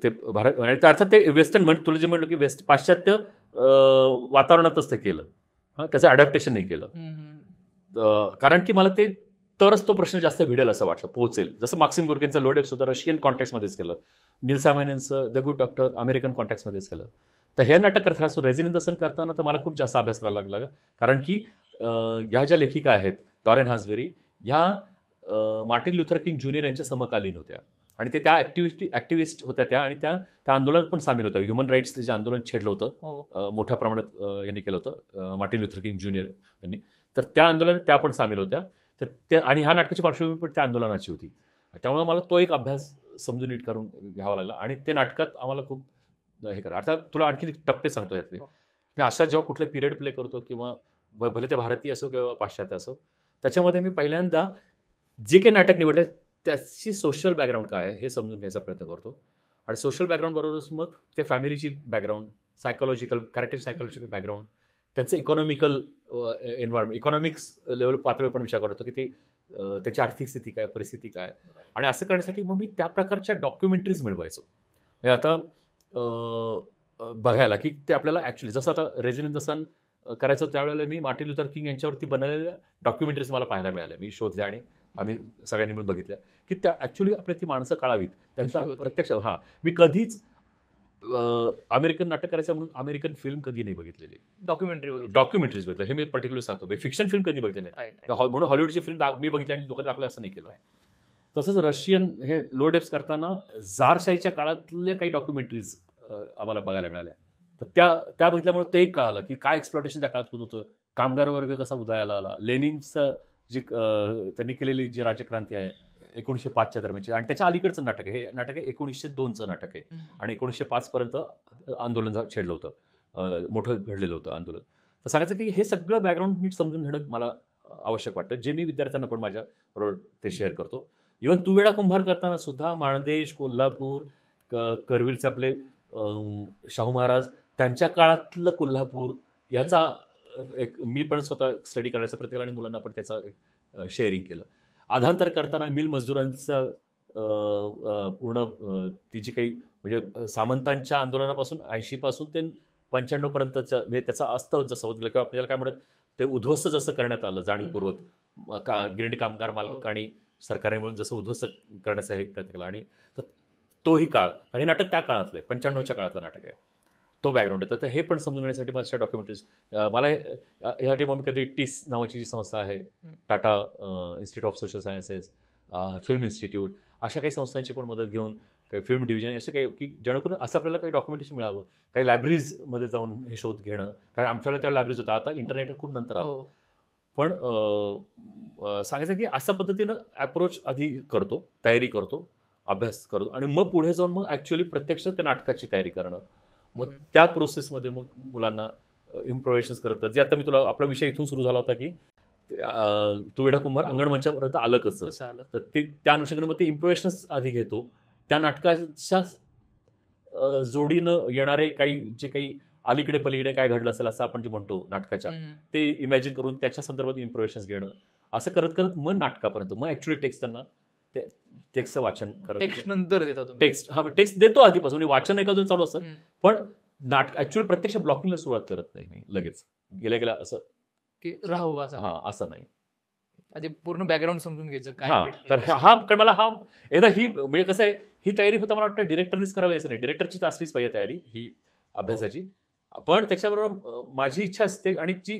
ते भारत अर्थात ते वेस्टर्न म्हणजे तुला जे म्हणलं की पाश्चात्य वातावरणातच ते केलं. त्याचं अडॅप्टेशन नाही केलं. कारण की मला ते तरच तो प्रश्न जास्त भिडेल असं वाटलं, पोहोचेल. जसं मॅक्सिम गोर्कींचं लोडेप सुद्धा रशियन कॉन्टॅक्टमध्येच केलं, नील सायमन यांचं द गुड डॉक्टर अमेरिकन कॉन्टॅक्टमध्येच केलं. तर हे नाटक करताना सो रेझिन इन द सन करताना तर मला खूप जास्त अभ्यास करायला लागला, कारण की ह्या ज्या लेखिका आहेत लॉरेन हान्सबेरी, ह्या मार्टिन लुथर किंग ज्युनियर यांच्या समकालीन होत्या, आणि ते त्या ॲक्टिव्हिस्ट होत्या त्या, आणि त्या आंदोलनात पण सामील होत्या. ह्युमन राईट्सचं जे आंदोलन छेडलं होतं मोठ्या प्रमाणात यांनी केलं होतं मार्टिन लुथर किंग ज्युनियर यांनी, तर त्या आंदोलनात त्या पण सामील होत्या. तर ते, आणि ह्या नाटकाची पार्श्वभूमी पण त्या आंदोलनाची होती, त्यामुळे मला तो एक अभ्यास समजून नीट करून घ्यावा लागला, आणि ते नाटकात आम्हाला खूप हे करा. आता तुला आणखी टप्पे सांगतो यातले. मी अशा जेव्हा कुठले पिरियड प्ले करतो, किंवा भले ते भारतीय असो किंवा पाश्चात्य असो, त्याच्यामध्ये मी पहिल्यांदा जे काही नाटक निवडले त्याची सोशल बॅकग्राऊंड काय आहे हे समजून घ्यायचा प्रयत्न करतो, आणि सोशल बॅकग्राऊंड बरोबरच मग ते फॅमिलीची बॅकग्राऊंड, सायकोलॉजिकल बॅकग्राऊंड, त्यांचं इकॉनॉमिकल एन्व्हायरमेंट, इकॉनॉमिक्स लेवल पातळीवर पण विचार करतो की ते त्याची आर्थिक स्थिती काय, परिस्थिती काय, आणि असं करण्यासाठी मग मी त्या प्रकारच्या डॉक्युमेंटरीज मिळवायचो. म्हणजे आता बघायला की ते आपल्याला ॲक्च्युली जसं आता रेझिन इन द सन करायचं, त्यावेळेला मी मार्टिन लुथर किंग यांच्यावरती बनवलेल्या डॉक्युमेंटरीज मला पाहायला मिळाल्या, मी शोधल्या आणि आम्ही सगळ्यांनी मिळून बघितल्या की त्या ॲक्च्युली आपल्या ती माणसं कळावीत, त्यांचा प्रत्यक्ष. मी कधीच अमेरिकन नाटक करायचं म्हणून अमेरिकन फिल्म कधी नाही बघितलेली, डॉक्युमेंटरीज बघितलं, हे मी पर्टिक्युलर सांगतो. फिक्शन फिल्म कधी बघितली नाही, म्हणून हॉलिवूडची फिल्म मी बघितली आणि लोकांनी आपलं असं नाही केलं. तसंच रशियन हे लो डेप्स करताना जारशाहीच्या काळातल्या काही डॉक्युमेंटरीज आम्हाला बघायला मिळाल्या, तर त्या बघितल्यामुळे ते कळालं की काय एक्सप्लॉटेशन त्या काळात होत होतं, कामगार वर्ग कसा उदयाला आला, लेनिनचं जी त्यांनी केलेली जी राज्यक्रांती आहे 1905च्या दरम्यानची, आणि त्याच्या अलीकडचं नाटक आहे. हे नाटक आहे 1902चं नाटक आहे, आणि 1905 पर्यंत आंदोलन छेडलं होतं, मोठं घडलेलं होतं आंदोलन. तर सांगायचं की हे सगळं बॅकग्राऊंड नीट समजून घेणं मला आवश्यक वाटतं, जे मी विद्यार्थ्यांना पण माझ्या बरोबर ते शेअर करतो. इव्हन तू वेळा कुंभार करताना सुद्धा माणदेश, कोल्हापूर, करवीरचे आपले शाहू महाराज, त्यांच्या काळातलं कोल्हापूर याचा एक मी पण स्वतः स्टडी करण्याचा प्रयत्न केला, आणि मुलांना पण त्याचा शेअरिंग केलं. आधांतर करताना मिल मजदुरांचा पूर्ण ती जी काही म्हणजे सामंतांच्या आंदोलनापासून 80 पासून ते 95 पर्यंतच्या, म्हणजे त्याचा अस्त जसं होत गेलं, किंवा आपल्याला काय म्हणत ते उद्ध्वस्त जसं करण्यात आलं जाणीवपूर्वक, गिरणी कामगार मालक आणि सरकारने मिळून जसं उद्ध्वस्त करण्याचा हे प्रयत्न केला, आणि तोही काळ, आणि नाटक त्या काळातलं 95च्या काळातलं नाटक आहे, तो बॅकग्राऊंड येतं. तर हे पण समजून घेण्यासाठी माझ्या डॉक्युमेंटरीज मला ह्यासाठी मग कधी टीस नावाची जी संस्था आहे, Tata institute of social sciences, film institute, अशा काही संस्थांची पण मदत घेऊन, काही फिल्म डिव्हिजन असं काही, की जेणेकरून असं आपल्याला काही डॉक्युमेंटेशन मिळावं, काही लायब्ररीजमध्ये जाऊन हे शोध घेणं, कारण आमच्याकडे त्या लायब्ररीज होता, आता इंटरनेट खूप नंतर आलं. पण सांगायचं की अशा पद्धतीनं अप्रोच आधी करतो, तयारी करतो, अभ्यास करतो, आणि मग पुढे जाऊन मग ॲक्च्युअली प्रत्यक्ष त्या नाटकाची तयारी करणं, मग त्या प्रोसेसमध्ये मग मुलांना इम्प्रोव्हेशन करतात. जे आता मी तुला आपला विषय इथून सुरू झाला होता की तू वेडा कुंभार अंगण मंचापर्यंत आलं कसं, कसं आलं? तर ते त्या अनुषंगाने मग ते इम्प्रोव्हेशन्स आधी घेतो. त्या नाटकाच्या जोडीनं येणारे काही जे काही अलीकडे पलीकडे काय घडलं असेल असं आपण जे म्हणतो नाटकाच्या, ते इमॅजिन करून त्याच्या संदर्भात इम्प्रोव्हेशन्स घेणं, असं करत करत मग नाटकापर्यंत मग ऍक्च्युअली टेक्स्ट त्यांना टेक्स्टचं वाचन करत. टेक्स्ट नंतर देता तुम्ही? टेक्स्ट टेक्स्ट देतो आधीपासून, वाचन एका चालू असतं, पण ऍक्च्युअली प्रत्यक्ष ब्लॉकिंगला सुरुवात करत नाही मी लगेच गेल्या गेल्या असं की राहू असं असं नाही. म्हणजे पूर्ण बॅकग्राऊंड समजून घ्यायचं काय. तर कारण मला ही म्हणजे कसं आहे, ही तयारी फक्त मला वाटतं डिरेक्टरनीच करावी असं नाही, डिरेक्टरची असलीच पाहिजे तयारी ही अभ्यासाची. पण त्याच्याबरोबर माझी इच्छा असते आणि जी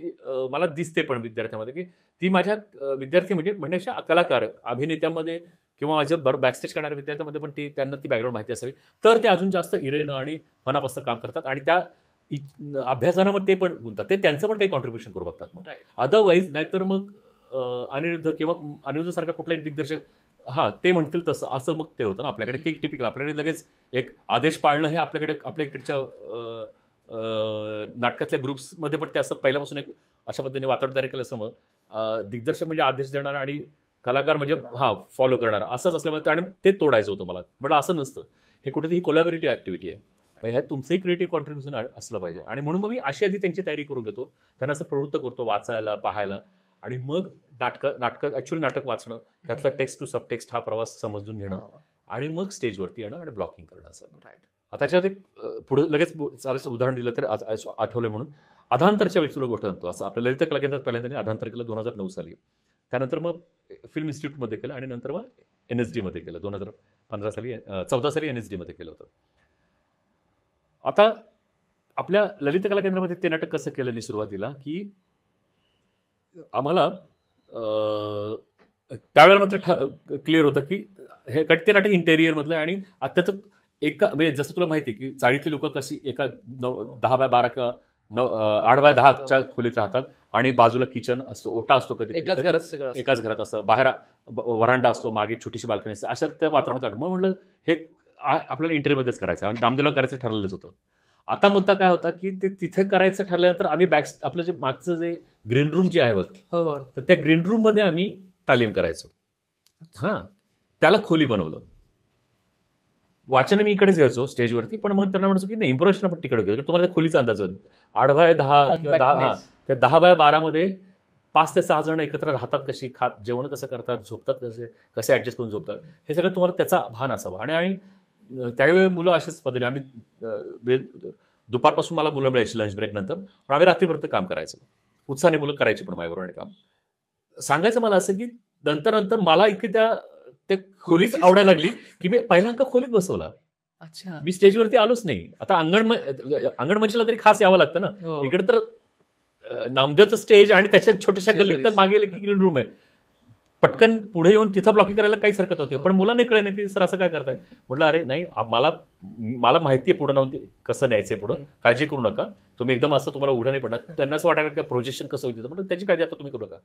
मला दिसते पण विद्यार्थ्यामध्ये, की ती माझ्या विद्यार्थी म्हणजे कलाकार अभिनेत्यामध्ये किंवा माझ्या बॅकस्टेज करणाऱ्या विद्यार्थ्यांमध्ये पण त्यांना ती बॅकग्राऊंड माहिती असावी, तर ते अजून जास्त इरेनं आणि मनापासून काम करतात आणि त्या अभ्यासानं मग ते पण गुंततात, ते त्यांचं पण काही कॉन्ट्रीब्युशन करू बघतात. मग अदरवाईज नाहीतर मग अनिरुद्ध किंवा अनिरुद्ध सारखा कुठलाही दिग्दर्शक ते म्हणतील तसं असं मग ते होतं ना आपल्याकडे, की टिपिकल आपल्याकडे लगेच एक आदेश पाळणं हे आपल्या इकडच्या नाटकातल्या ग्रुप्समध्ये पण ते असं पहिल्यापासून एक अशा पद्धतीने वातावरण तयार केलं असं. मग दिग्दर्शक म्हणजे आदेश देणार आणि कलाकार म्हणजे फॉलो करणार असंच असल्यामुळे आणि ते तोडायचं होतं मला. पण असं नसतं, हे कुठेतरी कोलॅबोरेटिव्ह ऍक्टिव्हिटी आहे, ह्यात तुमचंही क्रिएटिव्ह कॉन्ट्रीब्युशन असलं पाहिजे. आणि म्हणून मग मी अशी आधी त्यांची तयारी करून घेतो, त्यांना असं प्रवृत्त करतो वाचायला पाहायला, आणि मग ऍक्च्युअली नाटक वाचणं, त्यातला टेक्स्ट टू सबटेक्स्ट हा प्रवास समजून घेणं आणि मग स्टेजवरती येणं आणि ब्लॉकिंग करणं असं. आता त्याच्यात एक पुढे लगेच चालायचं उदाहरण दिलं तर आठवलं म्हणून अधांतरच्या वेळी तुला गोष्ट म्हणतो. असं आपल्या ललित कला केंद्रात पहिल्यांदा अधांतर केलं 2009 साली, त्यानंतर मग फिल्म इन्स्टिट्यूटमध्ये केलं आणि नंतर मग NSD मध्ये केलं 2014 साली NSD मध्ये केलं होतं. आता आपल्या ललित कला केंद्रामध्ये ते नाटक कसं केलं मी सुरुवातीला, की आम्हाला त्यावेळेला मात्र क्लिअर होतं की हे ते नाटक इंटेरियर मधलं आणि आत्ताचं एका म्हणजे जसं तुला माहिती आहे की चाळीतली लोक कशी एका 10x12 किंवा 8x10च्या खोलीत राहतात आणि बाजूला किचन असतो, ओटा असतो, कधी एकाच घरात असतं, बाहेर वरांडा असतो, मागे छोटीशी बाल्कनी असते, अशा त्या वातावरणात. मग म्हटलं हे आपल्याला इंटेरियरमध्येच करायचं आणि नामदेवला करायचं ठरलेलंच होतं. आता मुद्दा काय होता की ते तिथे करायचं ठरल्यानंतर आम्ही आपलं जे मागचं जे ग्रीन रूम जे आहे बघ, तर त्या ग्रीन रूम मध्ये आम्ही तालीम करायचो. त्याला खोली बनवलं. वाचन मी इकडेच घ्यायचो स्टेजवरती, पण मग त्यांना म्हणायचो की नाही इम्प्रोव्हेशन आपण तिकडे घेऊ, तुम्हाला खोलीचा अंदाज होईल. 8x10 किंवा 10x12 मध्ये 5 ते 6 जण एकत्र राहतात, कशी जेवण कसं करतात, झोपतात कसे ऍडजस्ट करून झोपतात, हे सगळं तुम्हाला त्याचा भान असावा. आणि त्यावेळी मुलं अशाच पद्धतीने आम्ही दुपारपासून मला मुलं मिळायची लंच ब्रेक नंतर, पण आम्ही रात्रीपर्यंत काम करायचं. उत्साहाने मुलं करायची पण माझ्याबरोबर काम. सांगायचं मला असं की नंतर मला इतकी त्या खोलीत आवडायला लागली की मी पहिला अंक खोलीत बसवला. अच्छा, मी स्टेजवरती आलोच नाही. आता अंगण मंचाला तरी खास यावं लागतं ना. इकडे तर नामदेवचं स्टेज आणि त्याच्या छोट्याशा गल्लीत मागे ग्रीन रूम आहे, पटकन पुढे येऊन तिथं ब्लॉकिंग करायला काहीच हरकत होती. पण मुलांना कळलं नाही की सर असं काय करताय. म्हटलं अरे नाही, मला माहिती आहे पुढे जाऊन कसं न्यायचंय, पुढं काळजी करू नका तुम्ही, एकदम असं तुम्हाला उघडं नाही पडणार. त्यांना असं वाटायला की प्रोजेक्शन कसं होईल, म्हणून त्याची काळजी आता तुम्ही करू नका.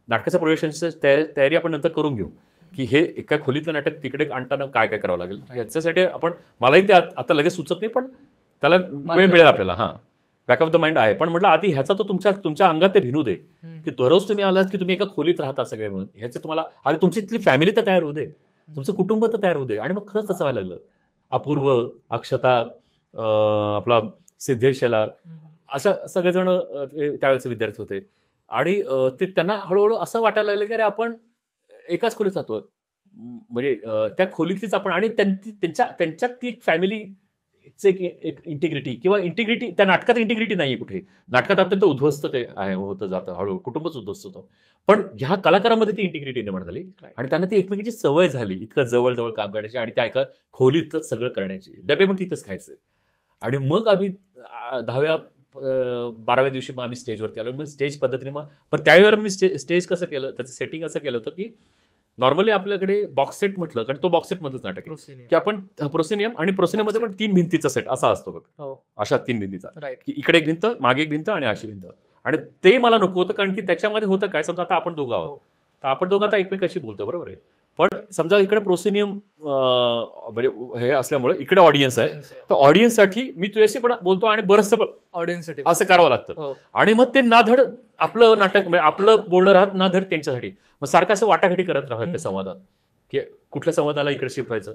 नाटकाचं प्रोजेक्शनची तयारी आपण नंतर करून घेऊ, की हे एका खोलीतलं नाटक तिकडे आणताना काय काय करावं लागेल. याच्यासाठी मलाही ते आता लगेच सुचत नाही, पण त्याला वेळ मिळेल आपल्याला. बॅक ऑफ द माइंड आहे. पण म्हटलं आधी ह्याचा तो तुमच्या अंगात ते भिनू दे, की दररोज तुम्ही आलात की तुम्ही एका खोलीत राहता सगळे म्हणून. ह्याचं तुम्हाला आधी तुमची इथली फॅमिली तर तयार होऊ दे, तुमचं कुटुंब तर तयार होऊ दे. आणि मग खरंच तसं व्हायला लागलं. अपूर्व, अक्षता, आपला सिद्धेश शेलार, अशा सगळेजण त्यावेळेचे विद्यार्थी होते. आणि ते त्यांना हळूहळू असं वाटायला लागलं की अरे आपण एकाच खोलीत राहतो, म्हणजे त्या खोलीतलीच आपण. आणि त्यांच्यात ती फॅमिली एक इंटिग्रिटी किंवा इंटिग्रिटी, त्या नाटकात इंटिग्रिटी नाहीये कुठे. नाटकात अत्यंत उद्ध्वस्त ते आहे, होतं जातं हळूहळू, कुटुंबच उद्ध्वस्त होतं. पण ह्या कलाकारांमध्ये ती इंटिग्रिटी निर्माण झाली आणि त्यांना ती एकमेकीची सवय झाली, इतकं जवळ काम करण्याची आणि त्या एका खोलीतच सगळं करण्याची. डबे पण तिथंच खायचे. आणि मग आम्ही 10व्या-12व्या दिवशी मग आम्ही स्टेजवरती आलो. मग स्टेज पद्धतीने पण त्यावेळेवर मी स्टेज कसं केलं, त्याचं सेटिंग असं केलं होतं की नॉर्मली आपल्याकडे बॉक्स सेट म्हटलं, कारण तो बॉक्स सेट मध्येच नाटक आहे की आपण प्रोसिनियम, आणि प्रोसिनियम मध्ये पण 3 भिंतीचा सेट असा असतो बघ, अशा 3 भिंतीचा, की इकडे एक भिंत, मागे एक भिंत आणि अशी भिंत. आणि ते मला नको होतं, कारण की त्याच्यामध्ये होतं काय, समजा आता आपण दोघं आहोत, तर आपण दोघं आता एकमेकाशी बोलतो, बरोबर आहे, पण समजा इकडे प्रोसिनियम म्हणजे हे असल्यामुळे इकडे ऑडियन्स आहे, तर ऑडियन्ससाठी मी तुझ्याशी पण बोलतो आणि बरंचसं ऑडियन्ससाठी असं करावं लागतं. हो. आणि मग ते नाधड आपलं नाटक म्हणजे आपलं बोलणं राहत नाधड त्यांच्यासाठी, मग सारखं असं वाटाघाटी करत राहत त्या संवादात की कुठल्या संवादाला इकडे शिफ्ट व्हायचं.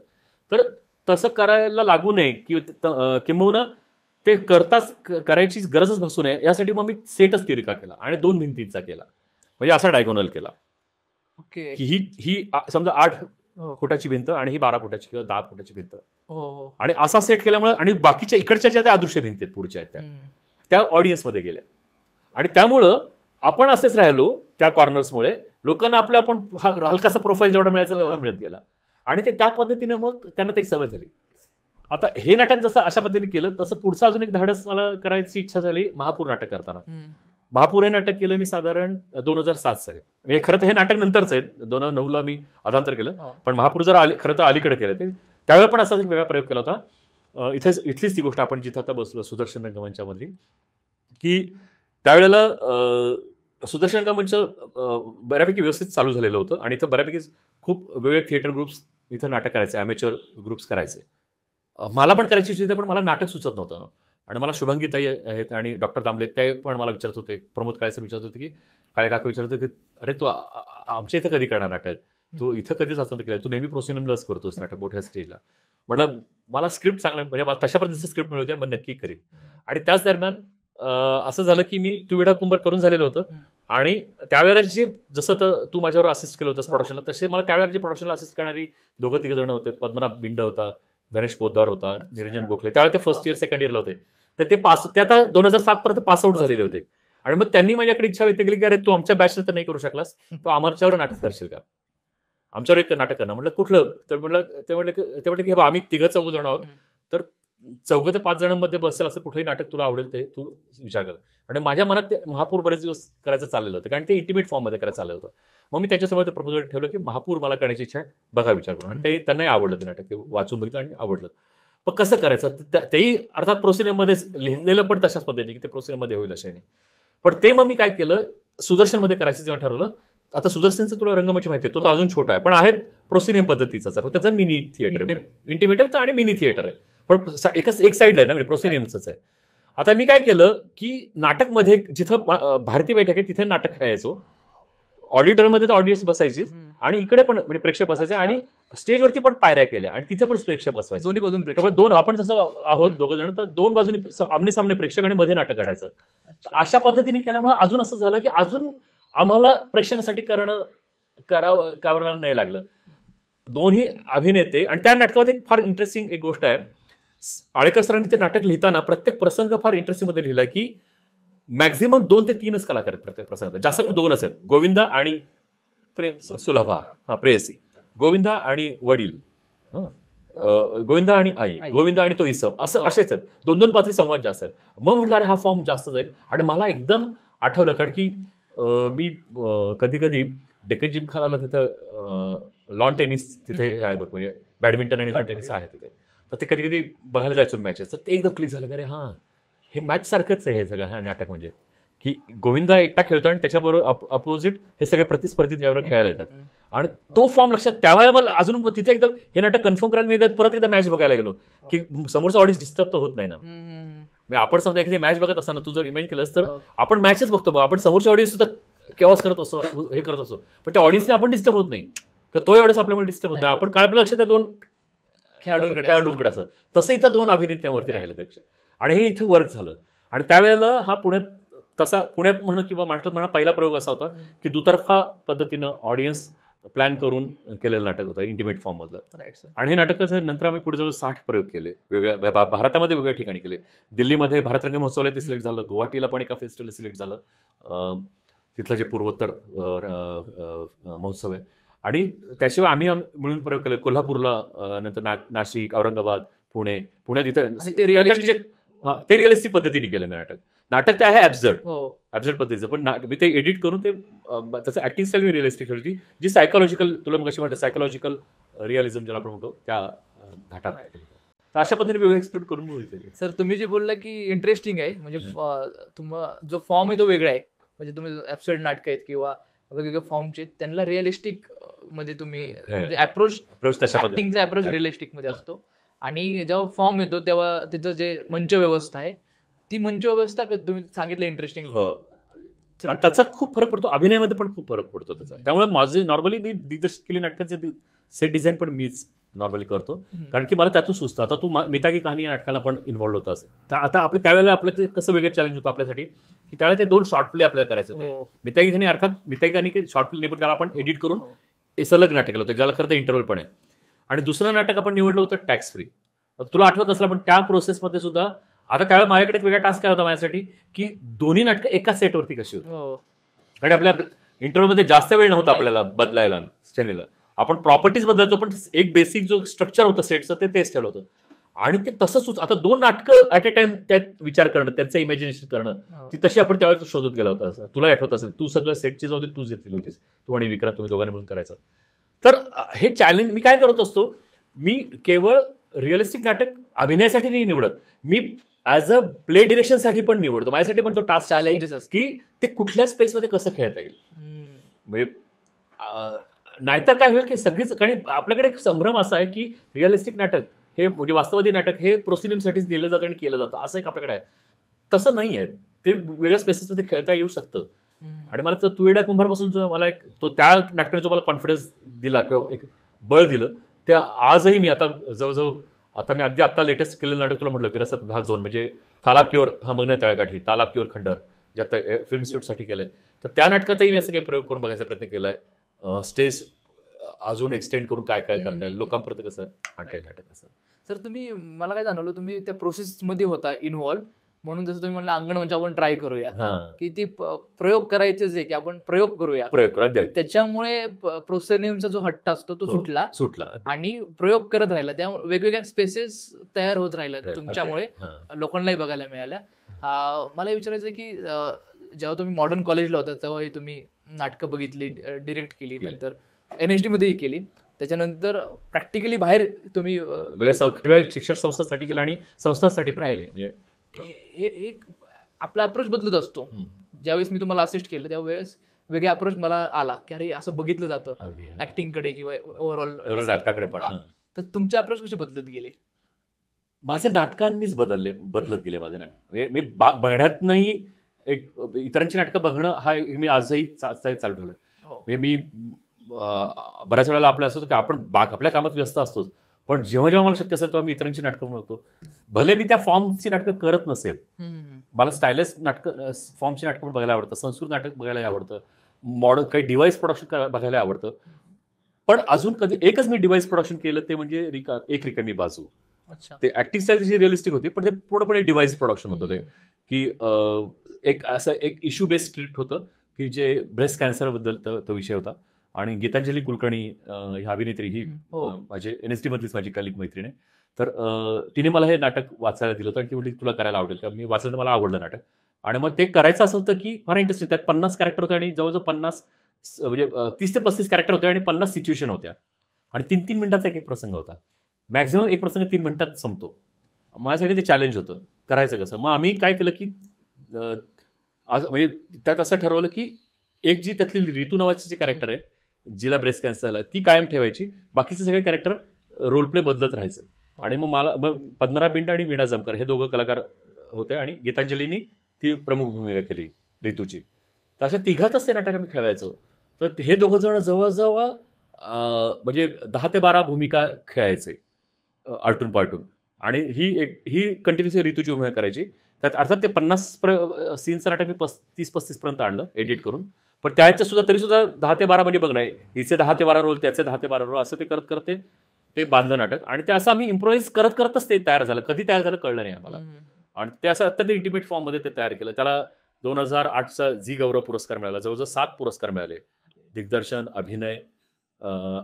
तर तसं करायला लागू नये किंबहुना ते करताच करायची गरजच भासू नये यासाठी मग मी सेटच तिरका केला आणि 2 भिंतींचा केला, म्हणजे असा डायगोनल केला ओके. की ही समजा 8 फुटाची भिंत आणि ही 12 फुटाची किंवा 10 फुटाची भिंत, हो. आणि असा सेट केल्यामुळे आणि बाकीच्या इकडच्या ज्या त्या अदृश्य भिंती आहेत पुढच्या आहेत त्या ऑडियन्समध्ये गेल्या, आणि त्यामुळं आपण असेच राहिलो त्या कॉर्नर्समुळे लोकांना आपलं आपण हलकासा प्रोफाईल जेवढा मिळायचा तेवढा मिळत गेला, आणि ते त्या पद्धतीने मग त्यांना ते सवय झाली. आता हे नाटक जसं अशा पद्धतीने केलं तसं पुढचं अजून एक धाडस मला करायची इच्छा झाली महापूर नाटक करताना. महापूर हे नाटक केलं मी साधारण 2007 साली. म्हणजे खरं तर हे नाटक नंतरच आहे, 2009ला मी अधांतर केलं, पण महापूर जर खरं तर अलीकडे केलं ते. त्यावेळेला पण असाच एक वेगळा प्रयोग केला होता. इथलीच ती गोष्ट आपण जिथं आता बसलो सुदर्शन रंगमंचामधली, की त्यावेळेला सुदर्शन रंगमंच बऱ्यापैकी व्यवस्थित चालू झालेलं होतं आणि इथं बऱ्यापैकी खूप वेगवेगळे थिएटर ग्रुप्स इथं नाटक करायचे, अमेचर ग्रुप्स करायचे. मला पण करायची इच्छा होती, पण मला नाटक सुचत नव्हतं. आणि मला शुभांगी ताई आहेत आणि डॉक्टर दामले ते पण मला विचारत होते, प्रमोद काळे सर विचारत होते की काळे काका विचारत होते की अरे तू आमच्या इथं कधी करणार नाटक, तू इथं कधीच असं केलं, तू नेहमी प्रोसिनमलाच करतोस नाटक मोठ्या स्टेजला. म्हटलं मला स्क्रिप्ट चांगलं म्हणजे मला तशा पद्धतीचं स्क्रिप्ट मिळवते मग नक्की करेन. आणि त्याच दरम्यान असं झालं की मी तू विडा कुंभार करून झालेलं होतं, आणि त्यावेळेला जे जसं तू माझ्यावर असिस्ट केलं होतं प्रोडक्शनला, तसे मला त्यावेळेला जे प्रोडक्शनला असिस्ट करणारी 2-3 जण होते. पद्मनाभ बिंड होता, गणेश पोद्दार होता, निरंजन गोखले, त्यावेळेला ते फर्स्ट इयर सेकंड इयरला होते. तर ते आता 2007 पर्यंत पासआउट झालेले होते, आणि मग त्यांनी माझ्याकडे इच्छा व्यक्त केली की अरे तू आमच्या बॅचला तर नाही करू शकलास, तू आमच्यावर नाटक करशील का, आमच्यावर एक नाटक करणार. म्हटलं कुठलं, तर ते म्हटलं की आम्ही 3-4 जण आहोत, तर 4 ते 5 जणांमध्ये बसेल असं कुठलंही नाटक तुला आवडेल ते तू विचार कर. आणि माझ्या मनात ते महापूर बरेच दिवस करायचं चाललेलं होतं, कारण ते इंटिमेट फॉर्ममध्ये करायचं चाललं होतं. मग मी त्याच्यासमोर ते प्रपोजल ठेवलं की महापूर मला करण्याची इच्छा आहे, बघा विचार करून. आणि ते त्यांनाही आवडलं ते नाटक, ते वाचून बघितलं आणि आवडलं. पण कसं करायचं तेही अर्थात प्रोसिजरमध्येच लिहिलेलं, पण तशाच पद्धतीने की ते प्रोसिजरमध्ये होईल अशाने. पण ते मग मी काय केलं, सुदर्शनमध्ये करायचं जेव्हा ठरवलं. आता सुदर्शनचं तुला रंगमंच माहिती आहे, तो तर अजून छोटा आहे, पण आहे प्रोसिनियम पद्धतीचा, त्याचं मिनी थिएटर आहे, इंटिमेट आणि मिनी थिएटर आहे, पण एक साईडला आहे ना, म्हणजे प्रोसिनियमच आहे. आता मी काय केलं की नाटकमध्ये जिथं भारतीय बैठक आहे तिथे नाटक खेळायचो, ऑडिटरमध्ये तर ऑडियन्स बसायची आणि इकडे पण म्हणजे प्रेक्षक बसायचे, आणि स्टेजवरती पण पायऱ्या केल्या आणि तिथे पण प्रेक्षक बसवायचे, दोन्ही बाजून त्यामुळे 2 आपण जसं आहोत 2 जण, तर 2 बाजूनी आमने सामने प्रेक्षक आणि मध्ये नाटक काढायचं. अशा पद्धतीने केल्यामुळे अजून असं झालं की अजून आम्हाला प्रेक्षकांसाठी करावं नाही लागलं. दोन्ही अभिनेते, आणि त्या नाटकामध्ये फार इंटरेस्टिंग एक गोष्ट आहे, आळेकर सरांनी ते नाटक लिहिताना प्रत्येक प्रसंग फार इंटरेस्टिंग मध्ये लिहिला की मॅक्झिमम 2 ते 3च कलाकार आहेत प्रत्येक प्रसंगात, जास्त 2च आहेत, गोविंदा आणि सुलभा प्रेयसी, गोविंदा आणि वडील, गोविंदा आणि आई, गोविंदा आणि तो इसम, असेच आहेत, 2-2 पात्री संवाद जास्त आहेत. मग म्हटलं अरे हा फॉर्म जास्त जाईल. आणि मला एकदम आठवलं, कारण की मी कधी कधी डेक्कन जिमखानाला तिथं लॉन टेनिस तिथे आहे बघ, म्हणजे बॅडमिंटन आणि लॉन टेनिस आहे तिथे, तर ते कधी कधी बघायला जायचो मॅचेस, तर ते एकदम क्लिक झालं अरे हां हे मॅच सारखंच आहे हे सगळं, हा नाटक म्हणजे की गोविंदा एकटा खेळतो आणि त्याच्याबरोबर अपोजिट हे सगळे प्रतिस्पर्धी त्यावर खेळायला येतात. आणि तो फॉर्म लक्षात, त्यावेळेला मला अजून तिथे एकदम हे नाटक कन्फर्म करायला मी परत एकदा मॅच बघायला गेलो की समोरचा ऑडियन्स डिस्टर्ब तर होत नाही ना. आपण समजा एखादी मॅच बघत असताना तू जर इमेजिन केलंस तर आपण मॅचच बघतो, आपण समोरच्या ऑडियन्स सुद्धा केव्हाच करत असतो, हे करत असतो, पण त्या ऑडियन्सने आपण डिस्टर्ब होत नाही, तर तो ऑडियन्स आपल्यामुळे डिस्टर्ब होत नाही. आपण काय आपलं लक्ष त्या 2 खेळाडूंकडे असं, तसं इथं 2 अभिनेत्यांवरती राहिलं त्यापेक्षा, आणि हे इथं वर्क झालं. आणि त्यावेळेला हा पुण्यात म्हणा किंवा महाराष्ट्रात म्हणा पहिला प्रयोग असा होता की दुतर्फा पद्धतीनं ऑडियन्स प्लॅन करून केलेलं नाटक होतं इंटिमेट फॉर्म मधलं. आणि हे नाटकाचं नंतर आम्ही पुढे जवळ 60 प्रयोग केले, वेगवेगळ्या भारतामध्ये वेगवेगळ्या ठिकाणी केले. दिल्लीमध्ये भारत रंग महोत्सवाला ते सिलेक्ट झालं, गुवाहाटीला पण एका फेस्टिवलला सिलेक्ट झालं, तिथलं जे पूर्वोत्तर महोत्सव आहे. आणि त्याशिवाय आम्ही मिळून प्रयोग केले कोल्हापूरला, नंतर नाशिक, औरंगाबाद, पुण्यात इथं ते रिअलिस्टिक पद्धतीने केलं नाटक ते आहे ऍब्झर्ड पद्धतीचं, पण मी ते एडिट करून ते त्याचं ऍक्टिंग स्टाईल रिअलिस्टिक होती, जी सायकोलॉजिकल, तुला कशी म्हणतात सायकोलॉजिकल रिअलिझम ज्याला आपण म्हणतो त्या घाटात. तर अशा पद्धतीने वेगळं एक्सप्लोर करून मिळते. सर तुम्ही जे बोलला की इंटरेस्टिंग आहे, म्हणजे तुम्हाला जो फॉर्म आहे तो वेगळा आहे, म्हणजे तुम्ही ऍब्सर्ड नाटक आहेत किंवा वेगवेगळ्या फॉर्मचे त्यांना रिअलिस्टिक मध्ये तुम्ही म्हणजे अप्रोच Approach तशा पद्धतीने. ऍक्टिंगचा अप्रोच रिअलिस्टिक मध्ये असतो आणि जेव्हा फॉर्म येतो तेव्हा तिचं जे मंच व्यवस्था आहे ती मंच व्यवस्था तुम्ही सांगितलं इंटरेस्टिंग. हो. आणि त्याचा खूप फरक पडतो, अभिनयामध्ये पण खूप फरक पडतो त्याचा. त्यामुळे माझे नॉर्मली मी दिग्दर्शित केलेल्या नाटकांचे सेट डिझाईन पण मीच नॉर्मली करतो, कारण की मला त्यातून सुचतं. आता तू मिता की कहाणी या नाटकाला पण इन्व्हॉल्व होता असेल, तर आता आपल्या त्यावेळेला आपलं ते कसं वेगळं चॅलेंज होतं आपल्यासाठी, की त्यावेळेला ते 2 शॉर्ट प्ले आपल्याला करायचं होतं. मिता की कहाणी अर्थात मिता की कहाणी शॉर्ट प्ले त्याला आपण एडिट करून हे सलग नाटक केलं होतं, ज्याला खरं तर इंटरव्हल पण आहे. आणि दुसरं नाटक आपण निवडलं होतं टॅक्स फ्री. तुला आठवत असलं पण त्या प्रोसेसमध्ये सुद्धा आता त्यावेळेला माझ्याकडे एक वेगळा टास्क काय होता माझ्यासाठी, की दोन्ही नाटकं एका सेटवरती कशी होती. कारण आपल्या इंटरव्ह्यूमध्ये जास्त वेळ नव्हता आपल्याला बदलायला स्टॅनीला. आपण प्रॉपर्टीज बदलायचो, पण एक बेसिक जो स्ट्रक्चर होतं सेटचं ते तेच ठेवलं होतं. आणि ते तसंच आता 2 नाटकं ऍट अ टाइम त्यात विचार करणं, त्यांचं इमॅजिनेशन करणं, ती तशी आपण त्यावेळेस शोधत गेला होता. असं तुला आठवत असेल, तू सगळं सेटची जाऊ दे तूच घेतली होतीस, तू आणि विक्रांत तुम्ही दोघांनी मिळून करायचं. तर हे चॅलेंज मी काय करत असतो, मी केवळ रिअलिस्टिक नाटक अभिनयासाठी नाही निवडत, मी ॲज अ प्ले डिरेक्शनसाठी पण निवडतो. माझ्यासाठी पण तो टास्क चॅलेंजेस असतात की ते कुठल्या स्पेसमध्ये कसं खेळता येईल. म्हणजे नाहीतर काय होईल की सगळीच, कारण आपल्याकडे एक संभ्रम असा आहे की रिअलिस्टिक नाटक हे म्हणजे वास्तववादी नाटक हे प्रोसिडिंगसाठीच दिलं जातं आणि केलं जातं, असं एक आपल्याकडे आहे. तसं नाही आहे, ते वेगळ्या स्पेसेसमध्ये खेळता येऊ शकतं. आणि मला तर तू येड्या कुंभारपासून जो मला एक तो त्या नाटकाने जो मला कॉन्फिडन्स दिला किंवा एक बळ दिलं, ते आजही मी आता जवळजवळ आता मी अगदी आता लेटेस्ट केलेलं नाटक तुला म्हटलं विरासत भाग 2 म्हणजे तालाक्योर हा मग्न तळ्याकाठी तालाक्योर खंडर जे आता फिल्म इन्स्टिट्यूटसाठी केलंय, तर त्या नाटकातही मी असं काही प्रयोग करून बघायचा प्रयत्न केलाय. स्टेज अजून एक्सटेंड करून काय काय करता येईल, लोकांपर्यंत कसं आणता येईल नाटक असं. सर तुम्ही मला काय जाणवलं तुम्ही त्या प्रोसेस मध्ये होता इन्व्हॉल्व, म्हणून जसं तुम्ही म्हणलं अंगण म्हणजे आपण ट्राय करूया हां, की ती प्रयोग करायचेच आहे की आपण प्रयोग करूया. प्रयोग करा द्यायचे. त्याच्यामुळे प्रोसेनियमचा जो हट्ट असतो तो सुटला आणि प्रयोग करत राहिला, त्यामुळे वेगवेगळ्या स्पेसेस तयार होत राहिल्या तुमच्यामुळे, हां. लोकांनाही बघायला मिळाल्या. मला विचारायचं की जेव्हा तुम्ही मॉडर्न कॉलेजला होता तेव्हाही तुम्ही नाटकं बघितली, डिरेक्ट केली, नंतर NSD मध्येही केली, त्याच्यानंतर प्रॅक्टिकली बाहेर तुम्ही वेगळ्या शिक्षण संस्थांसाठी केलं आणि संस्थांसाठी पण राहिले. म्हणजे एक आपला अप्रोच बदलत असतो. ज्यावेळेस मी तुम्हाला असिस्ट केलं त्यावेळेस वेगळा अप्रोच मला आला की अरे असं बघितलं जातं अगदी. ऍक्टिंगकडे किंवा ओव्हरऑल. एवढं नाटकाकडे पण तर तुमचे अप्रोच कसे बदलत गेले? माझे नाटकांनीच बदलत गेले माझे नाटक. म्हणजे मी बघण्यातनंही एक इतरांची नाटकं बघणं हा मी आजही चालू ठेवलं. म्हणजे मी बऱ्याच वेळेला आपलं असं होतं की आपण आपल्या कामात व्यस्त असतोच, पण जेव्हा जेव्हा मला शक्य असेल तेव्हा मी इतरांची नाटकं बघतो. भले मी त्या फॉर्मची नाटकं करत नसेल, मला स्टायलिश नाटकं फॉर्मची नाटकं पण बघायला आवडतं, संस्कृत नाटक बघायला आवडतं, मॉडर्न काही डिव्हाइस प्रोडक्शन बघायला आवडतं. पण अजून कधी एकच मी डिव्हाइस प्रोडक्शन केलं ते म्हणजे एक रिकामी बाजू. ते ऍक्टिंग स्टाईल जी रिअलिस्टिक होती, पण ते पूर्णपणे डिव्हाइस प्रोडक्शन होतं ते, की एक असं एक इश्यू बेस्ड स्क्रिप्ट होतं की जे ब्रेस्ट कॅन्सरबद्दल तो विषय होता. आणि गीतांजली कुलकर्णी ही अभिनेत्री ही माझे NSD मधलीच माझी कलिक मैत्रीण आहे. तर तिने मला हे नाटक वाचायला दिलं होतं आणि ती म्हटली तुला करायला आवडेल का. मी वाचलं तर मला आवडलं नाटक. आणि मग ते करायचं असं होतं की फार इंटरेस्टिंग, त्यात 50 कॅरेक्टर होते आणि जवळजवळ 50 म्हणजे 30 ते 35 कॅरेक्टर होते आणि 50 सिच्युएशन होत्या आणि 3-3 मिनिटाचा एक प्रसंग होता. मॅक्झिमम एक प्रसंग 3 मिनिटात संपतो. माझ्यासाठी ते चॅलेंज होतं, करायचं कसं. मग आम्ही काय केलं की म्हणजे त्यात असं ठरवलं की एक जी त्यातली रितू नावाची जी कॅरेक्टर आहे, जिला ब्रेस्ट कॅन्सर झाला, ती कायम ठेवायची, बाकीचे सगळे कॅरेक्टर रोल प्ले बदलत राहायचं. आणि मग मला पद्मनाभ बिंड आणि वीणा जमकर हे दोघं कलाकार होते आणि गीतांजलीनी ती प्रमुख भूमिका केली रितूची. तर अशा तिघातच ते नाटक आम्ही खेळायचो. तर हे दोघं जण जवळजवळ म्हणजे 10 ते 12 भूमिका खेळायचे आलटून पालटून. आणि ही कंटिन्युअसली ऋतूची भूमिका करायची. त्यात अर्थात ते 50 सीनचं नाटक मी 30-35 पर्यंत आणलं एडिट करून. पण त्याच्या सुद्धा तरी सुद्धा 10 ते 12 म्हणजे बघणार, हिचे 10 ते 12 रोल, त्याचे 10 ते 12 रोल, असं ते करत करत ते बांधलं नाटक. आणि ते असं आम्ही इम्प्रोव्हाइज करत करतच ते तयार झालं. कधी तयार झालं कळलं नाही आम्हाला. आणि ते असं अत्यंत इंटिमेट फॉर्ममध्ये ते तयार केलं. त्याला 2008चा झी गौरव पुरस्कार मिळाला, जवळजवळ 7 पुरस्कार मिळाले, दिग्दर्शन, अभिनय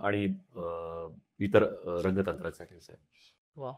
आणि इतर रंगतंत्रासाठी. वा.